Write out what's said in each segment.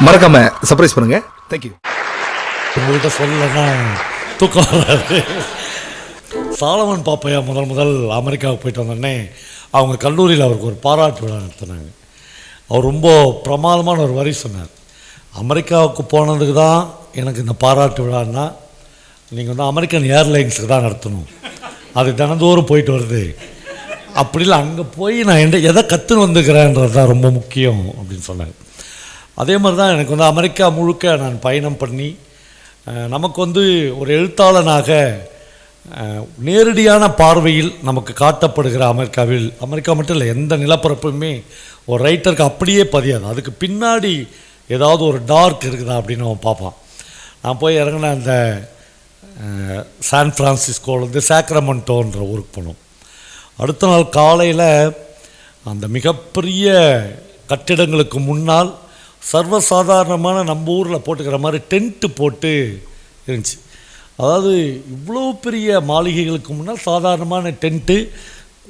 மறக்காம சர்ப்ரைஸ் பண்ணுங்க. தேங்க்யூ. உங்கள்கிட்ட சொல்லலைன்னா தூக்கம் வராது. சாலமன் பாப்பையா முதல் அமெரிக்காவுக்கு போயிட்டு வந்தோடனே அவங்க கல்லூரியில் அவருக்கு ஒரு பாராட்டு விழா நடத்தினாங்க. அவர் ரொம்ப பிரமாதமான ஒரு வரி சொன்னார். அமெரிக்காவுக்கு போனதுக்கு தான் எனக்கு இந்த பாராட்டு விழான்னா நீங்கள் வந்து அமெரிக்கன் ஏர்லைன்ஸுக்கு தான் நடத்தணும், அது தினந்தோறும் போயிட்டு வருது. அப்படி இல்லை, அங்கே போய் நான் எதை கற்றுன்னு வந்துக்கிறேன்றது தான் ரொம்ப முக்கியம் அப்படின்னு சொன்னார். அதே மாதிரி தான் எனக்கு வந்து அமெரிக்கா முழுக்க நான் பயணம் பண்ணி நமக்கு வந்து ஒரு எழுத்தாளனாக நேரடியான பார்வையில் நமக்கு காட்டப்படுகிற அமெரிக்கா மட்டும் இல்லை, எந்த நிலப்பரப்புமே ஒரு ரைட்டருக்கு அப்படியே பதியாது. அதுக்கு பின்னாடி ஏதாவது ஒரு டார்க் இருக்குதா அப்படின்னு அவன் பார்ப்பான். நான் போய் இறங்கின அந்த சான் ஃப்ரான்சிஸ்கோலேருந்து சாக்ரமெண்டோன்ற ஊருக்கு போனோம். அடுத்த நாள் காலையில் அந்த மிகப்பெரிய கட்டிடங்களுக்கு முன்னால் சர்வசாதாரணமான நம்ம ஊரில் போட்டுக்கிற மாதிரி டென்ட்டு போட்டு இருந்துச்சு. அதாவது இவ்வளோ பெரிய மாளிகைகளுக்கு முன்னால் சாதாரணமான டென்ட்டு,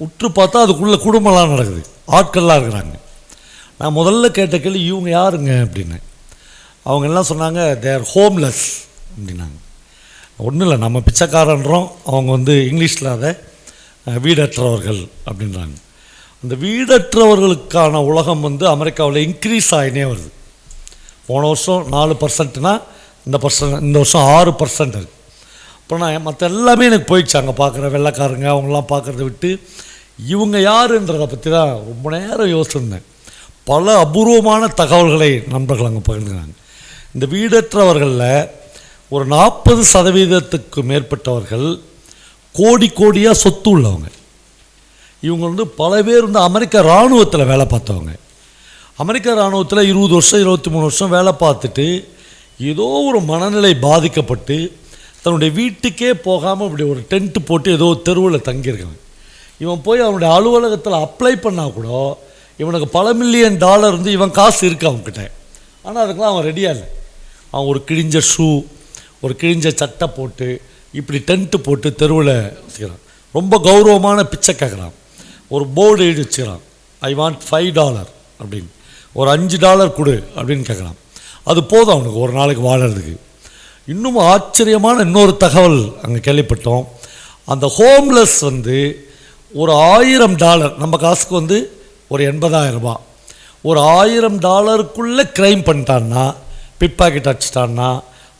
உற்று பார்த்தா அதுக்குள்ளே குடும்பம்லாம் நடக்குது, ஆட்கள்லாம் இருக்கிறாங்க. நான் முதல்ல கேட்ட கேள்வி, இவங்க யாருங்க அப்படின்னு. அவங்க எல்லாம் சொன்னாங்க, தேர் ஹோம்லெஸ் அப்படின்னாங்க. ஒன்றும் இல்லை, நம்ம பிச்சைக்காரன்றோம், அவங்க வந்து இங்கிலீஷில் அதை வீடற்றவர்கள் அப்படின்றாங்க. அந்த வீடற்றவர்களுக்கான உலகம் வந்து அமெரிக்காவில் இன்க்ரீஸ் ஆகினே வருது. போன வருஷம் 4%னா இந்த வருஷம் 6% இருக்குது. அப்புறம் நான் மற்ற எல்லாமே எனக்கு போயிடுச்சு. அங்கே பார்க்குற வெள்ளைக்காரங்க அவங்களாம் பார்க்குறத விட்டு இவங்க யாருன்றதை பற்றி தான் ரொம்ப நேரம் யோசிச்சிருந்தேன். பல அபூர்வமான தகவல்களை நண்பர்கள் அங்கே பகிர்ந்துக்கிறாங்க. இந்த வீடற்றவர்களில் ஒரு 40% மேற்பட்டவர்கள் கோடியாக சொத்து உள்ளவங்க. இவங்க வந்து பல பேர் வந்து அமெரிக்க இராணுவத்தில் வேலை பார்த்தவங்க. அமெரிக்க இராணுவத்தில் 20 வருஷம் 23 வருஷம் வேலை பார்த்துட்டு ஏதோ ஒரு மனநிலை பாதிக்கப்பட்டு தன்னுடைய வீட்டுக்கே போகாமல் இப்படி ஒரு டென்ட்டு போட்டு ஏதோ தெருவில் தங்கியிருக்காங்க. இவன் போய் அவனுடைய அலுவலகத்தில் அப்ளை பண்ணால் கூட இவனுக்கு பல $1 மில்லியன் இருந்து இவன் காசு இருக்குது அவன்கிட்ட. ஆனால் அதுக்கெலாம் அவன் ரெடியாக இல்லை. அவன் ஒரு கிழிஞ்ச ஷூ, ஒரு கிழிஞ்ச சட்டை போட்டு இப்படி டென்ட்டு போட்டு தெருவில் வச்சுக்கிறான். ரொம்ப கௌரவமான பிச்சை கேட்குறான். ஒரு போர்டு எழுதி வச்சுக்கிறான், ஐ வாண்ட் $5 அப்படின்னு, ஒரு $5 கொடு அப்படின்னு கேட்குறான். அது போதும் அவனுக்கு ஒரு நாளைக்கு வாழறதுக்கு. இன்னும் ஆச்சரியமான இன்னொரு தகவல் அங்கே கேள்விப்பட்டோம். அந்த ஹோம்லெஸ் வந்து ஒரு $1000, நம்ம காசுக்கு வந்து ஒரு 80,000 ரூபா, ஒரு $1000 க்ரைம் பண்ணிட்டான்னா, பிட் பாக்கெட் அடிச்சிட்டான்னா,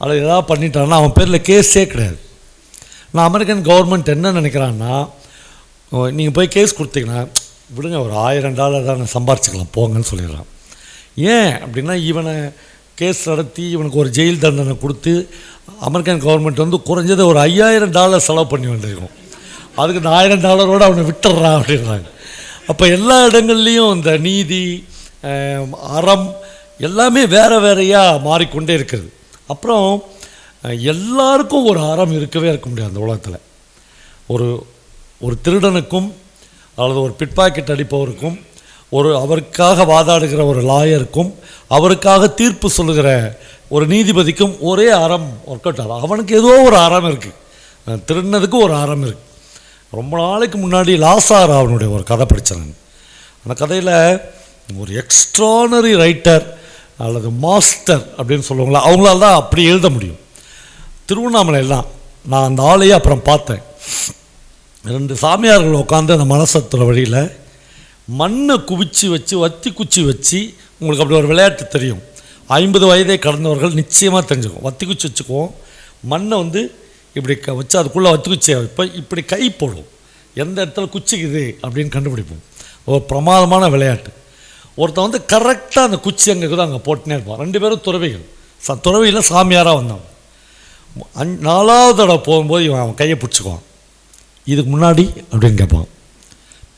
அல்லது ஏதாவது பண்ணிட்டான்னா அவன் பேரில் கேஸே கிடையாது. நான் அமெரிக்கன் கவர்மெண்ட் என்ன நினைக்கிறான்னா, நீங்கள் போய் கேஸ் கொடுத்தீங்கன்னா விடுங்க, ஒரு $1000 தான் நான் சம்பாரிச்சிக்கலாம் போங்கன்னு சொல்லிடுறான். ஏன் அப்படின்னா, இவனை கேஸ் நடத்தி இவனுக்கு ஒரு ஜெயில் தண்டனை கொடுத்து அமெரிக்கன் கவர்மெண்ட் வந்து குறைஞ்சது ஒரு $5000 செலவு பண்ணி வந்திருக்கும். அதுக்கு இந்த $1000 அவனை விட்டுடுறான் அப்படின்றாங்க. அப்போ எல்லா இடங்கள்லேயும் இந்த நீதி அறம் எல்லாமே வேறையாக மாறிக்கொண்டே இருக்குது. அப்புறம் எல்லாருக்கும் ஒரு அறம் இருக்கவே இருக்க முடியாது அந்த உலகத்தில். ஒரு திருடனுக்கும் அல்லது ஒரு பிட் பாக்கெட் அடிப்பவருக்கும், அவருக்காக வாதாடுகிற ஒரு லாயருக்கும், அவருக்காக தீர்ப்பு சொல்லுகிற ஒரு நீதிபதிக்கும் ஒரே அறம் ஒர்க் அவுட் ஆகும். அவனுக்கு ஏதோ ஒரு அறம் இருக்குது, திருடினதுக்கு ஒரு அறம் இருக்குது. ரொம்ப நாளைக்கு முன்னாடி லாசார் அவனுடைய ஒரு கதை படித்தேன். அந்த கதையில் ஒரு எக்ஸ்ட்ரானரி ரைட்டர் அல்லது மாஸ்டர் அப்படின்னு சொல்லுவாங்களா, அவங்களால தான் அப்படி எழுத முடியும். திருவண்ணாமலையெல்லாம் நான் அந்த ஆளையே அப்புறம் பார்த்தேன். 2 சாமியார்கள் உட்காந்து அந்த மனசத்துற வழியில் மண்ணை குவிச்சு வச்சு வத்தி குச்சி வச்சு, உங்களுக்கு அப்படி ஒரு விளையாட்டு தெரியும், 50 வயதை கடந்தவர்கள் நிச்சயமாக தெரிஞ்சுக்கும். வத்தி குச்சி வச்சுக்குவோம், மண்ணை வந்து இப்படி வச்சு அதுக்குள்ளே வத்தி குச்சியை வைப்போம், இப்படி கை போடுவோம், எந்த இடத்துல குச்சிக்குது அப்படின்னு கண்டுபிடிப்போம். ஒரு பிரமாதமான விளையாட்டு. ஒருத்தன் வந்து கரெக்டாக அந்த குச்சி அங்கே இருக்குது அங்கே போட்டுனே இருப்பான். 2 பேரும் துறவிகள், துறவியில் சாமியாராக வந்தாங்க. 4வது தடவை போகும்போது இவன் அவன் கையை பிடிச்சிக்குவான். இதுக்கு முன்னாடி அப்படின்னு கேட்பான்,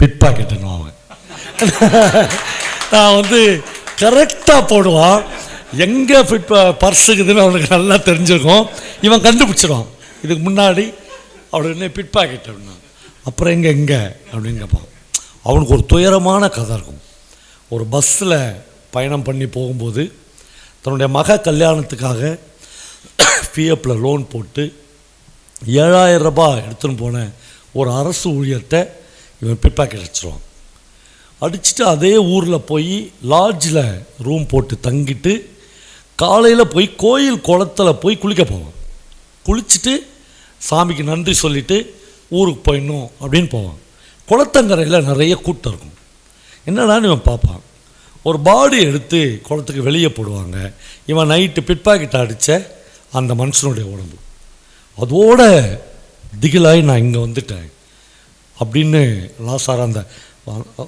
பிட் பாக்கெட்டுன்னு அவன். நான் வந்து கரெக்டாக போடுவான், எங்கே பர்ஸுக்குதுன்னு அவனுக்கு நல்லா தெரிஞ்சிருக்கும். இவன் கண்டுபிடிச்சிடுவான், இதுக்கு முன்னாடி அப்படின்னு பிட் பாக்கெட் அப்படின்னா. அப்புறம் எங்கே அப்படின்னு கேட்பான். அவனுக்கு ஒரு துயரமான கதை இருக்கும். ஒரு பஸ்ஸில் பயணம் பண்ணி போகும்போது தன்னுடைய மக கல்யாணத்துக்காக பிஎஃப்பில் லோன் போட்டு 7,000 ரூபாய் எடுத்துன்னு போன ஒரு அரசு ஊழியர்கிட்ட இவன் பிட் பாக்கெட் அடிச்சிடுவான். அடிச்சுட்டு அதே ஊரில் போய் லாட்ஜில் ரூம் போட்டு தங்கிட்டு காலையில் போய் கோயில் குளத்தில் போய் குளிக்க போவான். குளிச்சுட்டு சாமிக்கு நன்றி சொல்லிவிட்டு ஊருக்கு போயிடணும் அப்படின்னு போவான். குளத்தங்கரையில் நிறைய கூட்டம் இருக்கும். என்னடான்னு இவன் பார்ப்பான். ஒரு பாடி எடுத்து குளத்துக்கு வெளியே போடுவாங்க. இவன் நைட்டு பிட்பாக்கெட் அடித்த அந்த மனுஷனுடைய உடம்பு. அதோட திகிலாகி நான் இங்கே வந்துட்டேன் அப்படின்னு லாசார் அந்த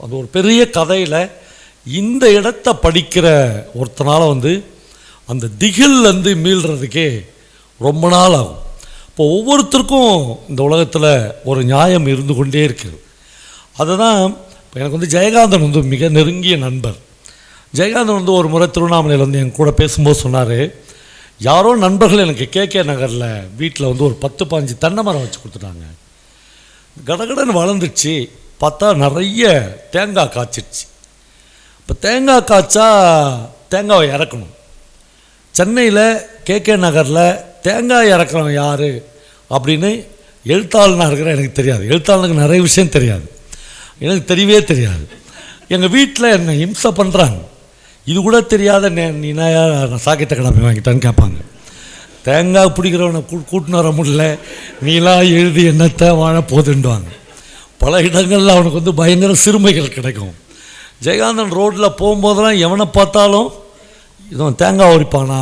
அது ஒரு பெரிய கதையில் இந்த இடத்த படிக்கிற ஒருத்தனால் அந்த திகில்லேருந்து மீள்றதுக்கே ரொம்ப நாள் ஆகும். இப்போ ஒவ்வொருத்தருக்கும் இந்த உலகத்தில் ஒரு நியாயம் இருந்து கொண்டே இருக்குது. அதை தான் இப்போ எனக்கு ஜெயகாந்தன் மிக நெருங்கிய நண்பர். ஜெயகாந்தன் ஒரு முறை திருவண்ணாமலையில் என் கூட பேசும்போது சொன்னார், யாரோ நண்பர்கள் எனக்கு கேகே நகரில் வீட்டில் ஒரு 10-15 தென்னை மரம் வச்சு கொடுத்துட்டாங்க. கடகடன்னு வளர்ந்துச்சு. பார்த்தா நிறைய தேங்காய் காய்ச்சிடுச்சு. இப்போ தேங்காய் காய்ச்சா தேங்காவை இறக்கணும். சென்னையில் கேகே நகரில் தேங்காய் இறக்குறவன் யார் அப்படின்னு எழுத்தாளனாக இருக்கிற எனக்கு தெரியாது. எழுத்தாளனுக்கு நிறைய விஷயம் தெரியாது, எனக்கு தெரியவே தெரியாது. எங்கள் வீட்டில் என்னை இம்சை பண்ணுறாங்க. இது கூட தெரியாத நீ நான் சாக்கியத்தை கிளம்பி வாங்கிட்டான்னு கேட்பாங்க. தேங்காய் பிடிக்கிறவனை கூட்டின்னு வர முடியல, நீலாம் எழுதி என்னத்தை வாழ போதுண்டுவாங்க. பல இடங்களில் அவனுக்கு பயங்கர சிறுமைகள் கிடைக்கும். ஜெயகாந்தன் ரோட்டில் போகும்போதெல்லாம் எவனை பார்த்தாலும் இதுவும் தேங்காய் உரிப்பானா,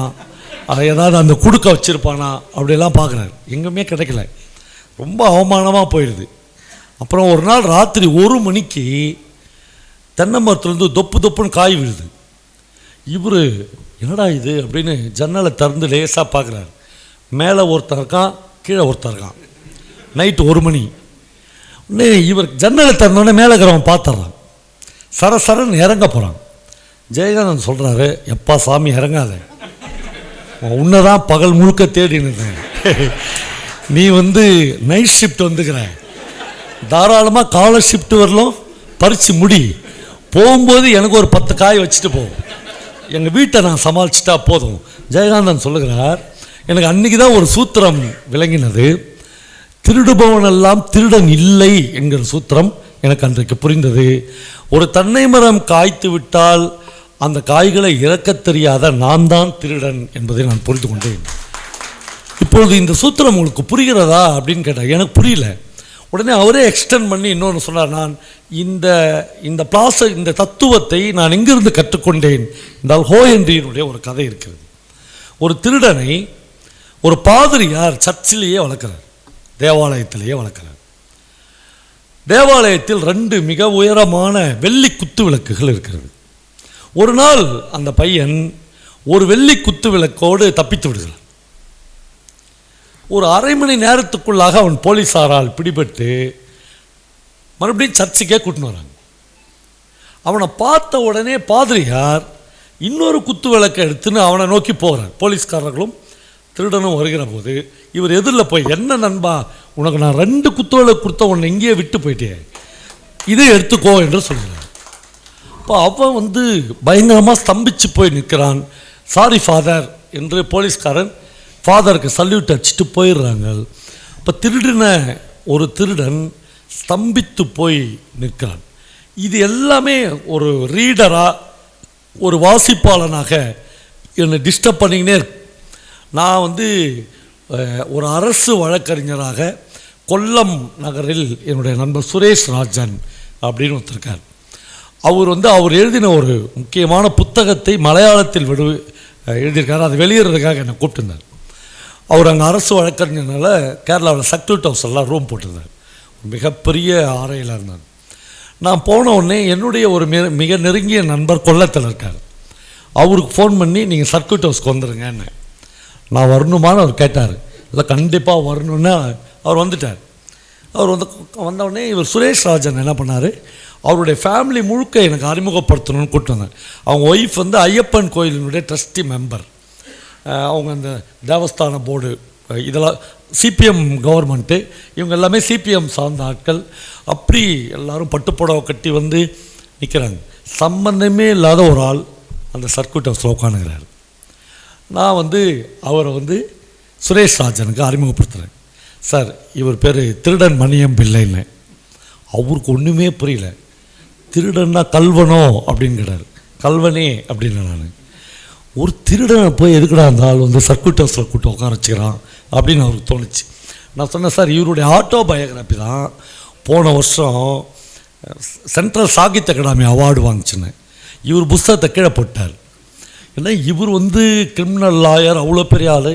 அதை ஏதாவது அந்த குடுக்க வச்சுருப்பானா அப்படியெல்லாம் பார்க்குறாரு. எங்கேயுமே கிடைக்கல. ரொம்ப அவமானமாக போயிடுது. அப்புறம் ஒரு நாள் ராத்திரி 1 மணிக்கு தென்னை மரத்துலேருந்து தொப்பு தொப்புன்னு காய் விழுது. இவர் என்னடா இது அப்படின்னு ஜன்னலை திறந்து லேசாக பார்க்குறாரு. மேலே ஒருத்தர் இருக்கான், கீழே ஒருத்தர் இருக்கான். நைட்டு 1 மணி. உடனே இவர் ஜன்னலை திறந்தோடனே மேலே இருக்கிறவன் பார்த்துட்றான். சரசரன்னு இறங்க போகிறான். ஜெயகாந்தன் சொல்கிறாரு, எப்பா சாமி இறங்காத, உன்னை தான் பகல் முழுக்க தேடின்னு நீ நைட் ஷிஃப்ட் வந்துக்கிற, தாராளமாக காலை ஷிஃப்ட் வரலும் பறித்து முடி, போகும்போது எனக்கு ஒரு 10 காய் வச்சுட்டு போகும், எங்கள் வீட்டை நான் சமாளிச்சிட்டா போதும். ஜெயகாந்தன் சொல்லுகிறார், எனக்கு அன்றைக்கி தான் ஒரு சூத்திரம் விளங்கினது. திருடுபவனெல்லாம் திருடன் இல்லை என்கிற சூத்திரம் எனக்கு அன்றைக்கு புரிந்தது. ஒரு தென்னை மரம் காய்த்து விட்டால் அந்த காய்களை இறக்க தெரியாத நான் தான் திருடன் என்பதை நான் புரிந்து கொண்டேன். இப்பொழுது இந்த சூத்திரம் உங்களுக்கு புரிகிறதா அப்படின்னு கேட்டால் எனக்கு புரியல. உடனே அவரே எக்ஸ்டெண்ட் பண்ணி இன்னொன்று சொன்னார். நான் இந்த தத்துவத்தை நான் எங்கிருந்து கற்றுக்கொண்டேன் என்றால் ஹோயன்றியினுடைய ஒரு கதை இருக்கிறது. ஒரு திருடனை ஒரு பாதிரியார் சர்ச்சிலேயே வளர்க்கிறார், தேவாலயத்திலேயே வளர்க்கிறார். தேவாலயத்தில் 2 மிக உயரமான வெள்ளி குத்து விளக்குகள் இருக்கிறது. ஒரு நாள் அந்த பையன் ஒரு வெள்ளி குத்து விளக்கோடு தப்பித்து விடுகிறான். ஒரு அரை மணி நேரத்துக்குள்ளாக அவன் போலீஸாரால் பிடிபட்டு மறுபடியும் சர்ச்சுக்கே கூட்டின்னு வராங்க. அவனை பார்த்த உடனே பாதிரியார் இன்னொரு குத்து விளக்கை எடுத்துன்னு அவனை நோக்கி போகிறார். போலீஸ்காரர்களும் திருடனும் வருகிற போது இவர் எதிரில் போய், என்ன நண்பா, உனக்கு நான் 2 குத்து விளக்கு கொடுத்த உன்னை இங்கேயே விட்டு போயிட்டேன், இதை எடுத்துக்கோ என்று சொல்கிறார். இப்போ அவன் பயங்கரமாக ஸ்தம்பிச்சு போய் நிற்கிறான். சாரி ஃபாதர் என்று போலீஸ்காரன் ஃபாதருக்கு சல்யூட் அடிச்சுட்டு போயிடுறாங்க. இப்போ திருடின ஒரு திருடன் ஸ்தம்பித்து போய் நிற்கிறான். இது எல்லாமே ஒரு ரீடராக, ஒரு வாசிப்பாளனாக என்னை டிஸ்டர்ப் பண்ணிக்கினே இருக்கு. நான் ஒரு அரசு வழக்கறிஞராக கொல்லம் நகரில் என்னுடைய நண்பர் சுரேஷ் ராஜன் அப்படின்னு ஒருத்தருக்கார். அவர் எழுதின ஒரு முக்கியமான புத்தகத்தை மலையாளத்தில் எழுதியிருக்கார். அதை வெளியிடுறதுக்காக என்னை கூப்பிட்டுருந்தார். அவர் அங்கே அரசு வழக்கறிஞர்னால கேரளாவில் சர்க்யூட் ஹவுஸ் எல்லாம் ரூம் போட்டிருந்தார். மிகப்பெரிய ஆரையில் இருந்தார். நான் போன உடனே என்னுடைய ஒரு மிக நெருங்கிய நண்பர் கொல்லத்தில் இருக்கார். அவருக்கு ஃபோன் பண்ணி நீங்கள் சர்க்யூட் ஹவுஸ்க்கு வந்துடுங்கன்னு. நான் வரணுமான்னு அவர் கேட்டார். இல்லை கண்டிப்பாக வரணுன்னு அவர் வந்துட்டார். அவர் வந்தவுடனே இவர் சுரேஷ் ராஜன் என்ன பண்ணார், அவருடைய ஃபேமிலி முழுக்க எனக்கு அறிமுகப்படுத்தணும்னு கூப்பிட்டு வந்தார். அவங்க ஒய்ஃப் ஐயப்பன் கோயிலினுடைய ட்ரஸ்டி மெம்பர். அவங்க அந்த தேவஸ்தான போர்டு இதெல்லாம் சிபிஎம் கவர்மெண்ட்டு, இவங்க எல்லாமே சிபிஎம் சார்ந்த ஆட்கள். அப்படி எல்லோரும் பட்டுப்புடவை கட்டி நிற்கிறாங்க. சம்பந்தமே இல்லாத ஒரு ஆள் அந்த சர்க்யூட் ஹவுஸில் உட்காந்துக்கிறார். நான் அவரை சுரேஷ் ராஜனுக்கு அறிமுகப்படுத்துகிறேன். சார், இவர் பேர் திருடன் மணியம் பிள்ளைன்னு. அவருக்கு ஒன்றுமே புரியல. திருடன்னா கல்வனோ அப்படின்னு கேட்டார். கல்வனே அப்படின்னு நான் ஒரு திருடனை போய் எதுக்குடா அந்த ஆள் வந்து சர்க்யூட் ஹவுஸில் கூட்டு உட்கார வச்சுக்கிறான் அப்படின்னு அவருக்கு தோணுச்சு. நான் சொன்னேன், சார் இவருடைய ஆட்டோ பயோகிராஃபி தான் போன வருஷம் சென்ட்ரல் சாகித்ய அகாடமி அவார்டு வாங்கிச்சுன்னு. இவர் புஸ்தகத்தை கீழே போட்டார். ஏன்னா இவர் வந்து கிரிமினல் லாயர், அவ்வளோ பெரிய ஆள்,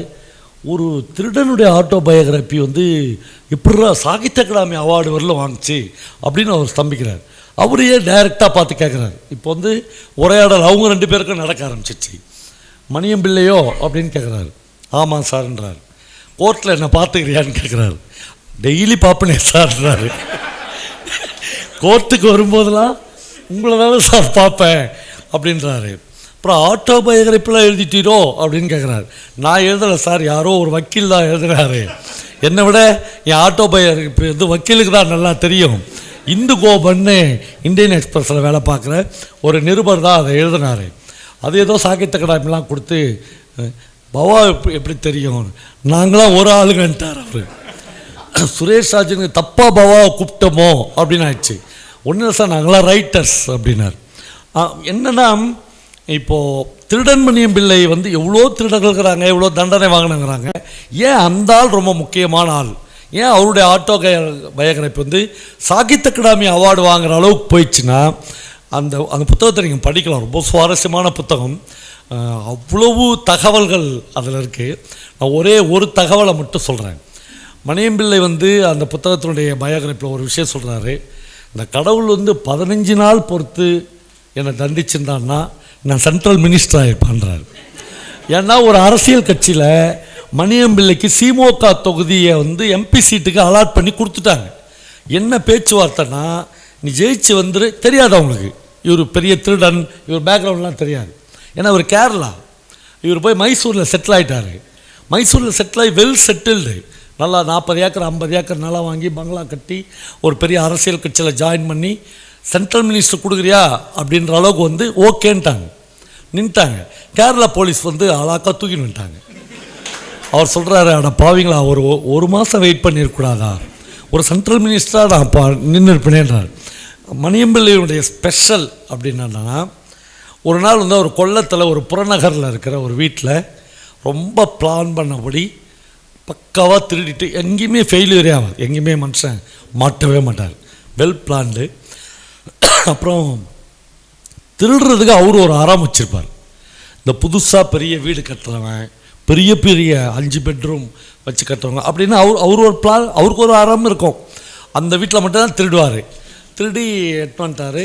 ஒரு திருடனுடைய ஆட்டோ பயோகிராஃபி வந்து எப்படா சாகித்ய அகாடமி அவார்டு வரல வாங்கிச்சு அப்படின்னு அவர் ஸ்தம்பிக்கிறார். அவரையே டைரெக்டாக பார்த்து கேட்குறாரு. இப்போ வந்து உரையாடல் அவங்க 2 பேருக்கும் நடக்க ஆரம்பிச்சிச்சு. மணியம் பிள்ளையோ அப்படின்னு கேட்குறாரு. ஆமாம் சார்ன்றார். கோர்ட்டில் என்ன பார்த்துக்கிறியான்னு கேட்குறாரு. டெய்லி பார்ப்பனே சார்ன்றாரு. கோர்ட்டுக்கு வரும்போதெல்லாம் உங்களை தானே சார் பார்ப்பேன் அப்படின்றாரு. அப்புறம் ஆட்டோ பயோகிராஃபிலாம் எழுதிட்டீரோ அப்படின்னு கேட்குறாரு. நான் எழுதலை சார், யாரோ ஒரு வக்கீல் தான் எழுதுகிறாரு. என்னை விட என் ஆட்டோ பயோகிராஃபி வந்து வக்கீலுக்கு தான் நல்லா தெரியும். இந்து கோபன்னு இந்தியன் எக்ஸ்பிரஸில் வேலை பார்க்குற ஒரு நிருபர் தான் அதை எழுதினார். அது ஏதோ சாகித்ய அகாடமிலாம் கொடுத்து பவா எப்படி தெரியும், நாங்களாம் ஒரு ஆளுங்கன்ட்டார் அவர். சுரேஷ் ராஜனுக்கு தப்பாக பவாவை கூப்பிட்டோமோ அப்படின்னு ஆயிடுச்சு. ஒன்றும் இல்லை சார், நாங்களாம் ரைட்டர்ஸ் அப்படின்னார். என்னென்னா இப்போது திருடன் மணியம் பிள்ளை வந்து எவ்வளோ திருடர்கள் இருக்கிறாங்க, எவ்வளோ தண்டனை வாங்கினாங்கிறாங்க. ஏன் அந்த ஆள் ரொம்ப முக்கியமான ஆள், ஏன் அவருடைய ஆட்டோ பயோகிராஃபி வந்து சாகித்ய அகாடமி அவார்டு வாங்குகிற அளவுக்கு போயிடுச்சுன்னா, அந்த அந்த புத்தகத்தை நீங்கள் படிக்கலாம். ரொம்ப சுவாரஸ்யமான புத்தகம், அவ்வளவு தகவல்கள் அதில் இருக்குது. நான் ஒரே ஒரு தகவலை மட்டும் சொல்கிறேன். மணியம்பிள்ளை வந்து அந்த புத்தகத்தினுடைய பயோகிராஃபியில் ஒரு விஷயம் சொல்கிறாரு. இந்த கடவுள் வந்து 15 நாள் பொறுத்து என்னை தண்டிச்சிருந்தான்னா நான் சென்ட்ரல் மினிஸ்டர் ஆகிருப்பான்றார். ஏன்னா ஒரு அரசியல் கட்சியில் மணியம்பிள்ளைக்கு திமுக தொகுதியை வந்து எம்பி சீட்டுக்கு அலாட் பண்ணி கொடுத்துட்டாங்க. என்ன பேச்சுவார்த்தைன்னா, நீ ஜெயிச்சு வந்துரு, தெரியாது அவங்களுக்கு இவர் பெரிய திருடன், இவர் பேக்ரவுண்ட்லாம் தெரியாது. ஏன்னா இவர் கேரளா, இவர் போய் மைசூரில் செட்டில் ஆகிட்டார். மைசூரில் செட்டில் ஆகி வெல் செட்டில்டு, நல்லா 40 ஏக்கர் 50 ஏக்கர் நிலம் வாங்கி பங்களா கட்டி ஒரு பெரிய அரசியல் கட்சியில் ஜாயின் பண்ணி சென்ட்ரல் மினிஸ்டர் கொடுக்குறியா அப்படின்ற அளவுக்கு வந்து ஓகேன்ட்டாங்க, நின்ட்டாங்க. கேரளா போலீஸ் வந்து அழகாக தூக்கி நின்ட்டாங்க. அவர் சொல்கிறாரு, அட பாவீங்களா, ஒரு மாதம் வெயிட் பண்ணியிருக்கூடாதா, ஒரு சென்ட்ரல் மினிஸ்டராக நான் நின்று இருப்பேனேன்றார். மணியம்பிள்ளையுடைய ஸ்பெஷல் அப்படின்னா, ஒரு நாள் வந்து ஒரு கொல்லத்தில் ஒரு புறநகரில் இருக்கிற ஒரு வீட்டில் ரொம்ப பிளான் பண்ணபடி பக்காவாக திருடிட்டு எங்கேயுமே ஃபெயிலியரே ஆகாது, எங்கேயுமே மனுஷன் மாட்டவே மாட்டார், வெல் பிளான்டு. அப்புறம் திருடுறதுக்கு அவர் ஒரு அறம் வச்சுருப்பார். இந்த புதுசாக பெரிய வீடு கட்டுறவன், பெரிய பெரிய 5 பெட்ரூம் வச்சு கட்டுறவங்க அப்படின்னு அவர் ஒரு பிளான், அவருக்கு ஒரு அறம் இருக்கும். அந்த வீட்டில் மட்டும்தான் திருடுவார். திருடி எட்டு வந்துட்டார்.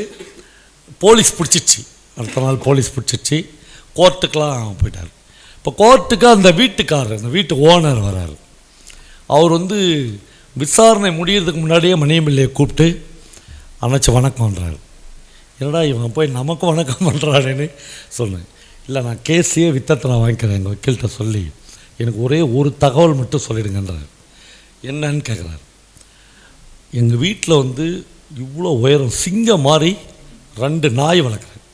போலீஸ் பிடிச்சிச்சு, அடுத்த நாள் போலீஸ் பிடிச்சிச்சு. கோர்ட்டுக்கெலாம் போயிட்டார். இப்போ கோர்ட்டுக்கு அந்த வீட்டுக்காரர், அந்த வீட்டு ஓனர் வரார். அவர் வந்து விசாரணை முடியறதுக்கு முன்னாடியே மணியம்பிள்ளையை கூப்பிட்டு அணைச்சி வணக்கம்ன்றார். என்னடா இவங்க போய் நமக்கு வணக்கம் பண்ணுறாருன்னு சொன்னேன். இல்லை, நான் கேஸையே வித்தத்தை நான் வாங்கிக்கிறேன் எங்கள் வக்கீல்கிட்ட சொல்லி, எனக்கு ஒரே ஒரு தகவல் மட்டும் சொல்லிடுங்கன்றார். என்னன்னு கேட்குறாரு. எங்கள் வீட்டில் வந்து இவ்வளோ உயரம் சிங்கம் மாதிரி 2 நாய் வளர்க்குறேன்,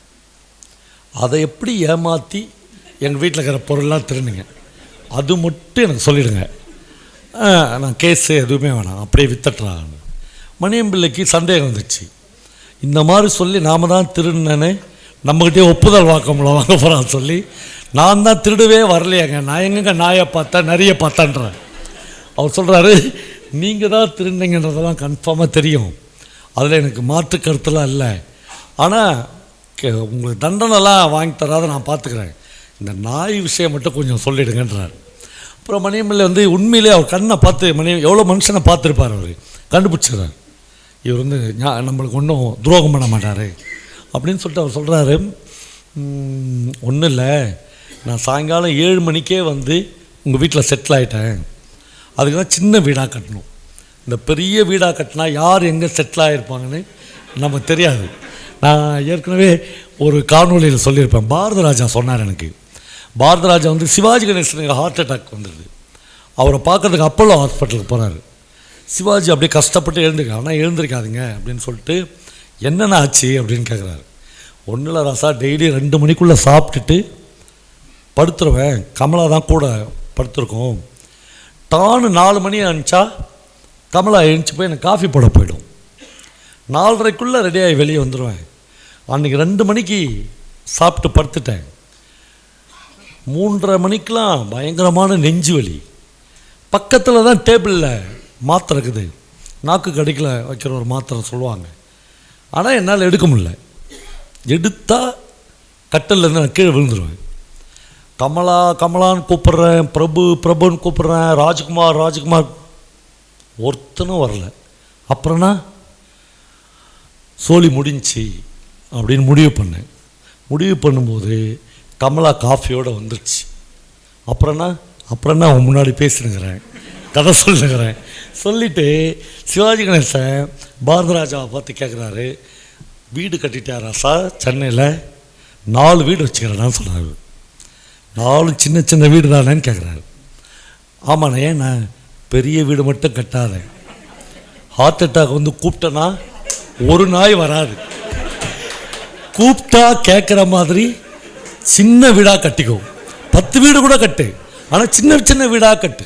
அதை எப்படி ஏமாற்றி எங்கள் வீட்டில் இருக்கிற பொருள்லாம் திருடுங்க, அது மட்டும் எனக்கு சொல்லிவிடுங்க, நான் கேஸு எதுவுமே வேணாம், அப்படியே வித்தட்டுறான். மணியம்பிள்ளைக்கு சந்தேகம் வந்துச்சு. இந்த மாதிரி சொல்லி நாம் தான் திருடுனேன்னு நம்மக்கிட்டே ஒப்புதல் வாக்கம்ல வாங்க போகிறான்னு சொல்லி, நான் தான் திருடவே வரலையாங்க, நான் எங்கெங்க நாயை பார்த்தேன் நிறைய பார்த்தேன்றேன். அவர் சொல்கிறாரு, நீங்கள் தான் திருடுனீங்கன்றதெல்லாம் கன்ஃபார்மாக தெரியும், அதில் எனக்கு மாற்று கருத்துலாம் இல்லை, ஆனால் உங்களுக்கு தண்டனைலாம் வாங்கி தராத நான் பார்த்துக்கிறேன், இந்த நாய் விஷயம் மட்டும் கொஞ்சம் சொல்லிவிடுங்கன்றார். அப்புறம் மணியம்பிள்ளை வந்து உண்மையிலே அவர் கண்ணை பார்த்து, எவ்வளோ மனுஷனை பார்த்துருப்பார், அவர் கண்டுபிடிச்சிடுறார். இவர் வந்து நம்மளுக்கு ஒன்றும் துரோகம் பண்ண மாட்டார் அப்படின்னு சொல்லிட்டு அவர் சொல்கிறாரு. ஒன்றும் இல்லை, நான் சாயங்காலம் 7 மணிக்கே வந்து உங்கள் வீட்டில் செட்டில் ஆகிட்டேன், அதுக்கு தான் சின்ன வீடாக கட்டணும், இந்த பெரிய வீடாக கட்டினா யார் எங்கே செட்டில் ஆகிருப்பாங்கன்னு நமக்கு தெரியாது. நான் ஏற்கனவே ஒரு காணொலியில் சொல்லியிருப்பேன், பாரதராஜா சொன்னார் எனக்கு. பாரதராஜா வந்து சிவாஜி கணேசனுக்கு ஹார்ட் அட்டாக் வந்துடுது, அவரை பார்க்குறதுக்கு அப்போலோ ஹாஸ்பிட்டலுக்கு போகிறாரு. சிவாஜி அப்படியே கஷ்டப்பட்டு எழுந்திருக்கா, ஆனால் எழுந்திருக்காதுங்க அப்படின்னு சொல்லிட்டு, என்னென்ன ஆச்சு அப்படின்னு கேட்குறாரு. ஒன்றும் இல்லை ராசா, டெய்லி 2 மணிக்குள்ளே சாப்பிட்டுட்டு படுத்துருவேன், கமலா தான் கூட படுத்துருக்கோம், டான்னு 4 மணி அனுப்பிச்சா கமலா எழுந்துச்சி போய் எனக்கு காஃபி போட போயிடும், 4:30க்குள்ளே ரெடியாகி வெளியே வந்துடுவேன். அன்றைக்கி 2 மணிக்கு சாப்பிட்டு படுத்துட்டேன், 3:30 மணிக்கெலாம் பயங்கரமான நெஞ்சு வலி. பக்கத்தில் தான் டேபிளில் மாத்திரை இருக்குது, நாக்கு கடிக்கல வைக்கிற ஒரு மாத்திரை சொல்லுவாங்க. ஆனால் என்னால் எடுக்க முடியல. எடுத்தால் கட்டல்லேருந்து நான் கீழே விழுந்துருவேன். கமலா கமலான்னு கூப்பிட்றேன், பிரபு பிரபுன்னு கூப்பிட்றேன், ராஜ்குமார் ராஜ்குமார், ஒருத்தனும் வரல. அப்புறம்னா சோலி முடிஞ்சு அப்படின்னு முடிவு பண்ணேன். முடிவு பண்ணும்போது கமலா காஃபியோடு வந்துடுச்சு. அப்புறம்னா அவன் முன்னாடி பேசினுக்கிறேன், கதை சொல்லுங்கிறேன். சொல்லிவிட்டு சிவாஜி கணேசன் பாரதராஜாவை பார்த்து கேட்குறாரு, வீடு கட்டிட்டாரா சார் சென்னையில்? 4 வீடு வச்சுக்கிறேன்னு சொன்னார். 4 சின்ன சின்ன வீடு தானேன்னு கேட்குறாரு. ஆமாண்ணே, நான் பெரிய வீடு மட்டும் கட்டாத, ஹார்ட் அட்டாக் வந்து கூப்பிட்டேன்னா ஒரு நாய் வராது, கூப்பிட்டா கேட்குற மாதிரி சின்ன வீடாக கட்டிக்கோ, 10 வீடு கூட கட்டு, ஆனால் சின்ன சின்ன வீடாக கட்டு.